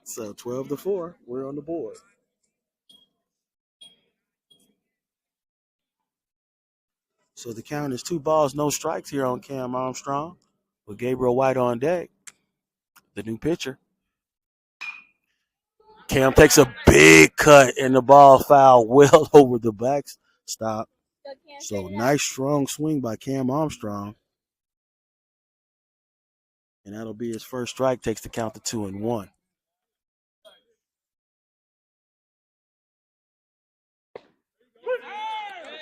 So 12-4, we're on the board. So the count is 2 balls, no strikes here on Cam Armstrong with Gabriel White on deck, the new pitcher. Cam takes a big cut and the ball foul well over the backstop. So nice strong swing by Cam Armstrong. And that'll be his first strike, takes the count to 2-1.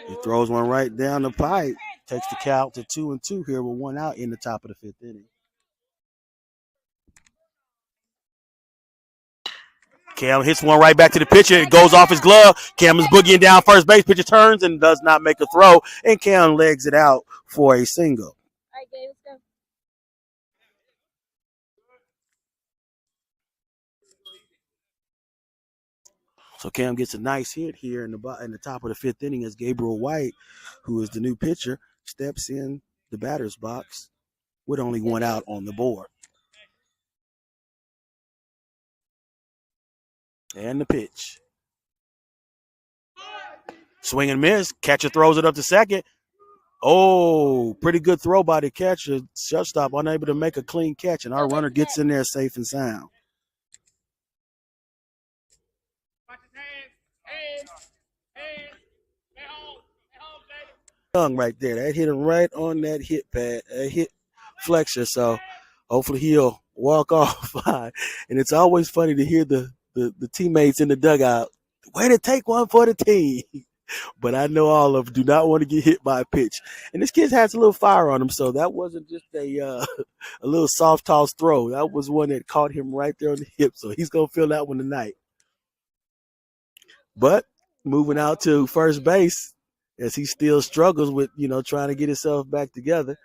He throws one right down the pipe, takes the count to 2-2 here with 1 out in the top of the 5th inning. Cam hits one right back to the pitcher. It goes off his glove. Cam is boogieing down first base. Pitcher turns and does not make a throw. And Cam legs it out for a single. All right, Gabe, let's go. So Cam gets a nice hit here in the top of the 5th inning as Gabriel White, who is the new pitcher, steps in the batter's box with only 1 out on the board. And the pitch. Swing and miss. Catcher throws it up to second. Oh, pretty good throw by the catcher. Shortstop unable to make a clean catch, and our runner gets in there safe and sound. Right there. That hit him right on that hit pad, hit flexor. So hopefully he'll walk off. And it's always funny to hear the teammates in the dugout, way to take one for the team. But I know all of them do not want to get hit by a pitch. And this kid has a little fire on him, so that wasn't just a little soft toss throw. That was one that caught him right there on the hip, so he's going to feel that one tonight. But moving out to first base as he still struggles with, trying to get himself back together.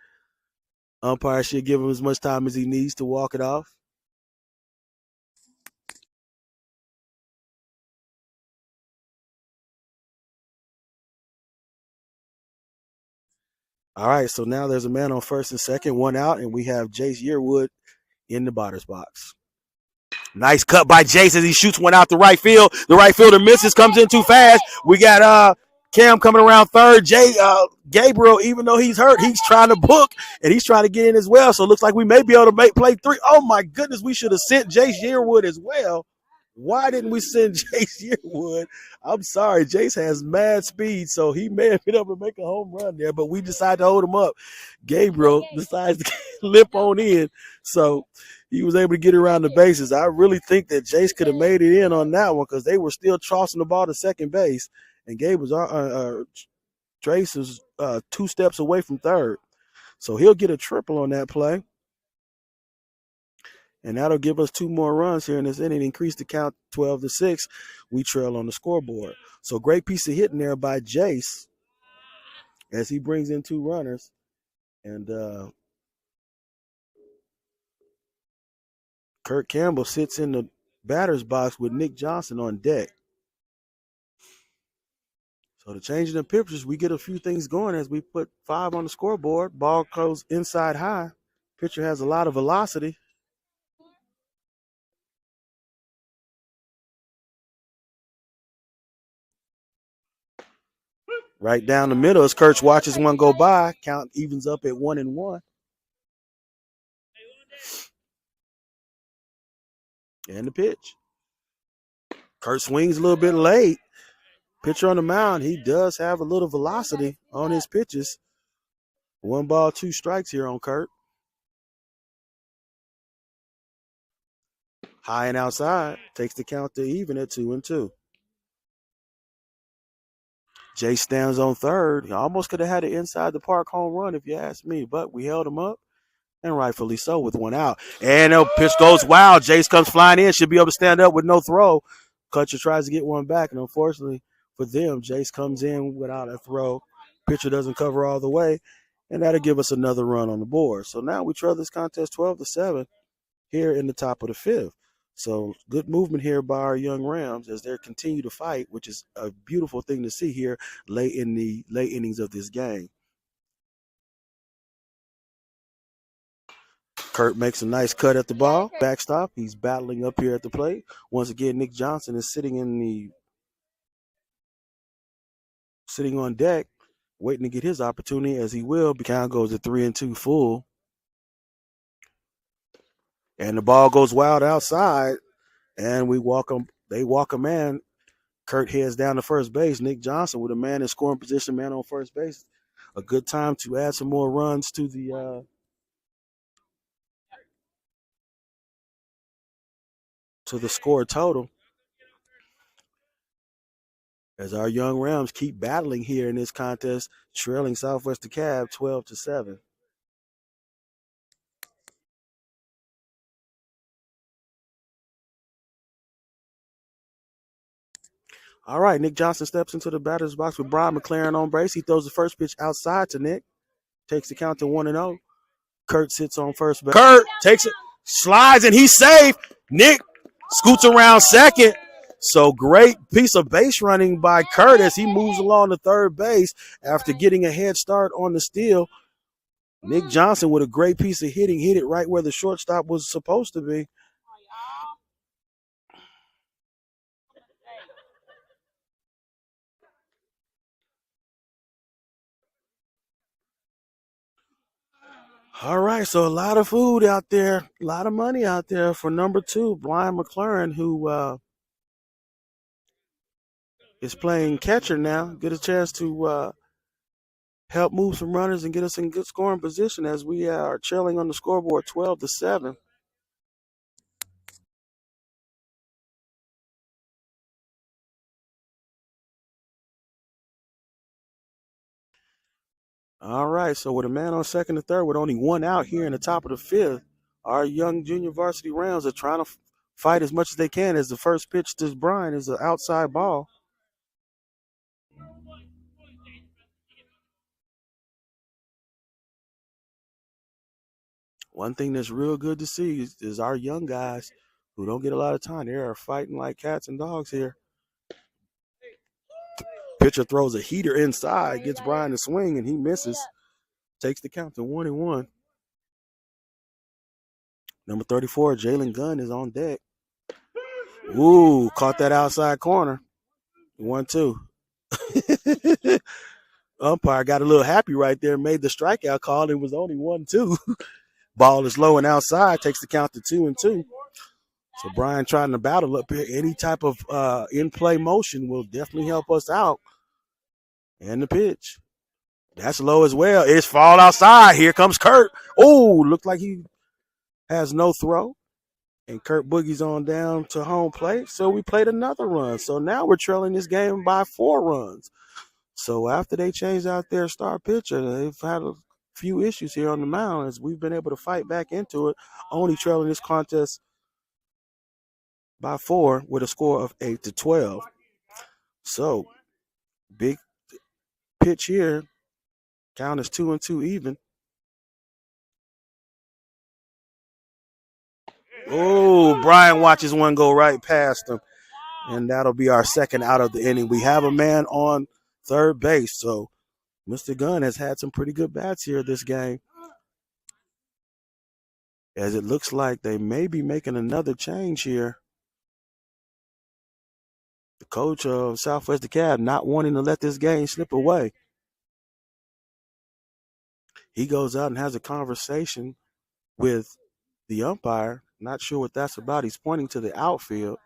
Umpire should give him as much time as he needs to walk it off. All right, so now there's a man on first and second, 1 out, and we have Jace Yearwood in the batter's box. Nice cut by Jace as he shoots one out the right field. The right fielder misses, comes in too fast. We got Cam coming around third. Gabriel, even though he's hurt, he's trying to book and he's trying to get in as well. So it looks like we may be able to play three. Oh my goodness, we should have sent Jace Yearwood as well. Why didn't we send Jace Yearwood? I'm sorry, Jace has mad speed, so he may have been able to make a home run there, but we decided to hold him up. Gabriel decides to limp on in, so he was able to get around the bases. I really think that Jace could have made it in on that one because they were still tossing the ball to second base, and Trace was 2 steps away from third, so he'll get a triple on that play. And that'll give us 2 more runs here in this inning, increase the count 12-6. We trail on the scoreboard. So great piece of hitting there by Jace as he brings in 2 runners. And Kurt Campbell sits in the batter's box with Nick Johnson on deck. So the change in the pitchers, we get a few things going as we put 5 on the scoreboard. Ball goes inside high. Pitcher has a lot of velocity. Right down the middle as Kurtz watches one go by. Count evens up at 1-1. And the pitch. Kurt swings a little bit late. Pitcher on the mound, he does have a little velocity on his pitches. 1 ball, 2 strikes here on Kurt. High and outside. Takes the count to even at 2-2. Jay stands on third. He almost could have had an inside the park home run if you ask me, but we held him up, and rightfully so with 1 out. And the pitch goes wild. Jace comes flying in. Should be able to stand up with no throw. Kutcher tries to get one back, and unfortunately for them, Jace comes in without a throw. Pitcher doesn't cover all the way, and that'll give us another run on the board. So now we trail this contest 12-7 here in the top of the 5th. So good movement here by our young Rams as they continue to fight, which is a beautiful thing to see here late in the late innings of this game. Kurt makes a nice cut at the ball. Backstop. He's battling up here at the plate. Once again, Nick Johnson is sitting on deck, waiting to get his opportunity as he will. The count goes to 3-2 full. And the ball goes wild outside. And they walk a man. Kurt heads down to first base. Nick Johnson with a man in scoring position, man on first base. A good time to add some more runs to the score total. As our young Rams keep battling here in this contest, trailing Southwest Dekalb 12-7. All right, Nick Johnson steps into the batter's box with Brian McLaren on base. He throws the first pitch outside to Nick. Takes the count to 1-0. Kurt sits on first base. Kurt takes it, slides, and he's safe. Nick scoots around second. So great piece of base running by Kurt as he moves along to third base after getting a head start on the steal. Nick Johnson with a great piece of hitting, hit it right where the shortstop was supposed to be. All right, so a lot of food out there, a lot of money out there for number 2, Brian McLaren, who is playing catcher now. Get a chance to help move some runners and get us in good scoring position as we are trailing on the scoreboard 12-7. All right, so with a man on second and third with only 1 out here in the top of the 5th, our young junior varsity Rams are trying to fight as much as they can as the first pitch to Brian is an outside ball. One thing that's real good to see is our young guys who don't get a lot of time. They are fighting like cats and dogs here. Pitcher throws a heater inside, gets Brian to swing, and he misses. Takes the count to 1-1. Number 34, Jalen Gunn, is on deck. Ooh, caught that outside corner. 1-2. Umpire got a little happy right there, made the strikeout call. It was only 1-2. Ball is low and outside, takes the count to 2-2. So Brian trying to battle up here. Any type of in-play motion will definitely help us out. And the pitch. That's low as well. It's fall outside. Here comes Kurt. Oh, looked like he has no throw. And Kurt Boogie's on down to home plate. So we played another run. So now we're trailing this game by 4 runs. So after they changed out their star pitcher, they've had a few issues here on the mound as we've been able to fight back into it, only trailing this contest by 4 with a score of 8-12. So big pitch here. Count is 2-2 even. Oh, Brian watches one go right past him. And that'll be our second out of the inning. We have a man on third base. So Mr. Gunn has had some pretty good bats here this game. As it looks like they may be making another change here. The coach of Southwest Dekalb not wanting to let this game slip away. He goes out and has a conversation with the umpire. Not sure what that's about. He's pointing to the outfield.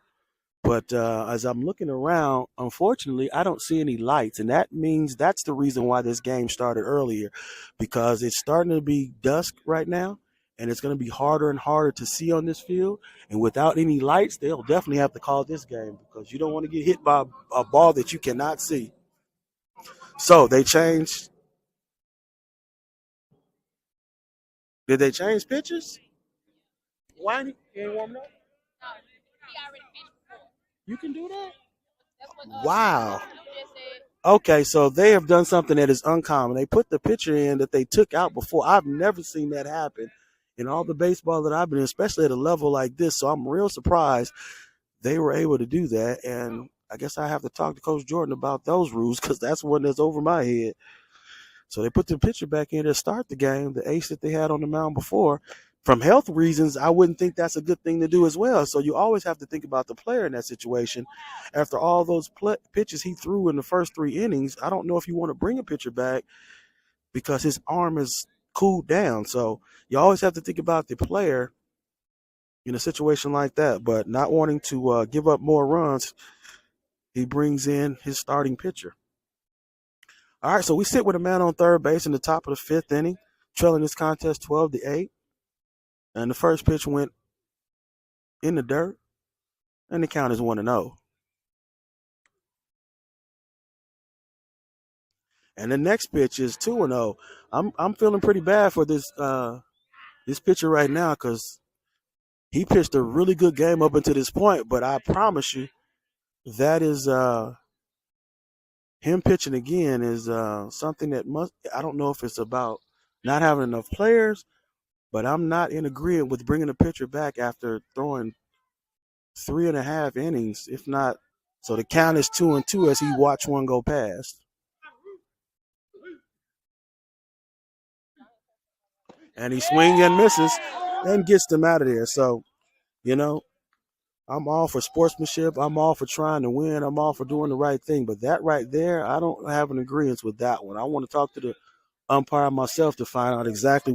But as I'm looking around, unfortunately, I don't see any lights. And that means that's the reason why this game started earlier, because it's starting to be dusk right now. And it's going to be harder and harder to see on this field. And without any lights, they'll definitely have to call this game because you don't want to get hit by a ball that you cannot see. So they changed. Did they change pitches? Why? You ain't warming up? You can do that? Wow. Okay, so they have done something that is uncommon. They put the pitcher in that they took out before. I've never seen that happen in all the baseball that I've been in, especially at a level like this. So I'm real surprised they were able to do that. And I guess I have to talk to Coach Jordan about those rules because that's one that's over my head. So they put the pitcher back in to start the game, the ace that they had on the mound before. From health reasons, I wouldn't think that's a good thing to do as well. So you always have to think about the player in that situation. After all those pitches he threw in the first 3 innings, I don't know if you want to bring a pitcher back because his arm is cooled down. So you always have to think about the player in a situation like that. But not wanting to give up more runs, he brings in his starting pitcher. All right, so we sit with a man on third base in the top of the 5th inning, trailing this contest 12-8. And the first pitch went in the dirt, and the count is 1-0. And the next pitch is 2-0. I'm feeling pretty bad for this pitcher right now because he pitched a really good game up until this point. But I promise you, that is him pitching again is something that must. I don't know if it's about not having enough players, but I'm not in agreement with bringing a pitcher back after throwing 3.5 innings, if not. So the count is 2-2 as he watched one go past. And he swings and misses and gets them out of there. So, I'm all for sportsmanship. I'm all for trying to win. I'm all for doing the right thing. But that right there, I don't have an agreement with that one. I want to talk to the umpire myself to find out exactly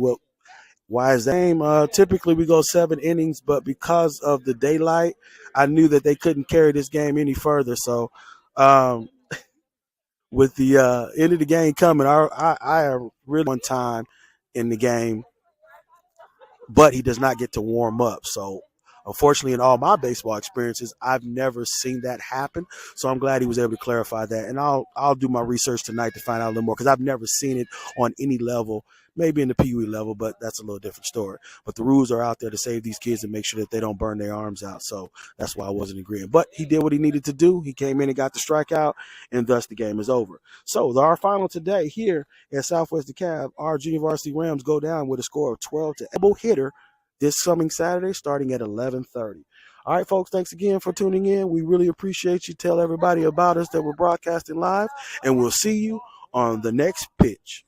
why is that game. Typically we go 7 innings, but because of the daylight, I knew that they couldn't carry this game any further. So, with the end of the game coming, I am really on time in the game, but he does not get to warm up. So unfortunately, in all my baseball experiences, I've never seen that happen. So I'm glad he was able to clarify that. And I'll do my research tonight to find out a little more because I've never seen it on any level, maybe in the Pee Wee level, but that's a little different story. But the rules are out there to save these kids and make sure that they don't burn their arms out. So that's why I wasn't agreeing. But he did what he needed to do. He came in and got the strikeout, and thus the game is over. So our final today here at Southwest DeKalb, our junior varsity Rams go down with a score of 12-8 hitter this coming Saturday starting at 11:30. All right, folks, thanks again for tuning in. We really appreciate you. Tell everybody about us that we're broadcasting live, and we'll see you on the next pitch.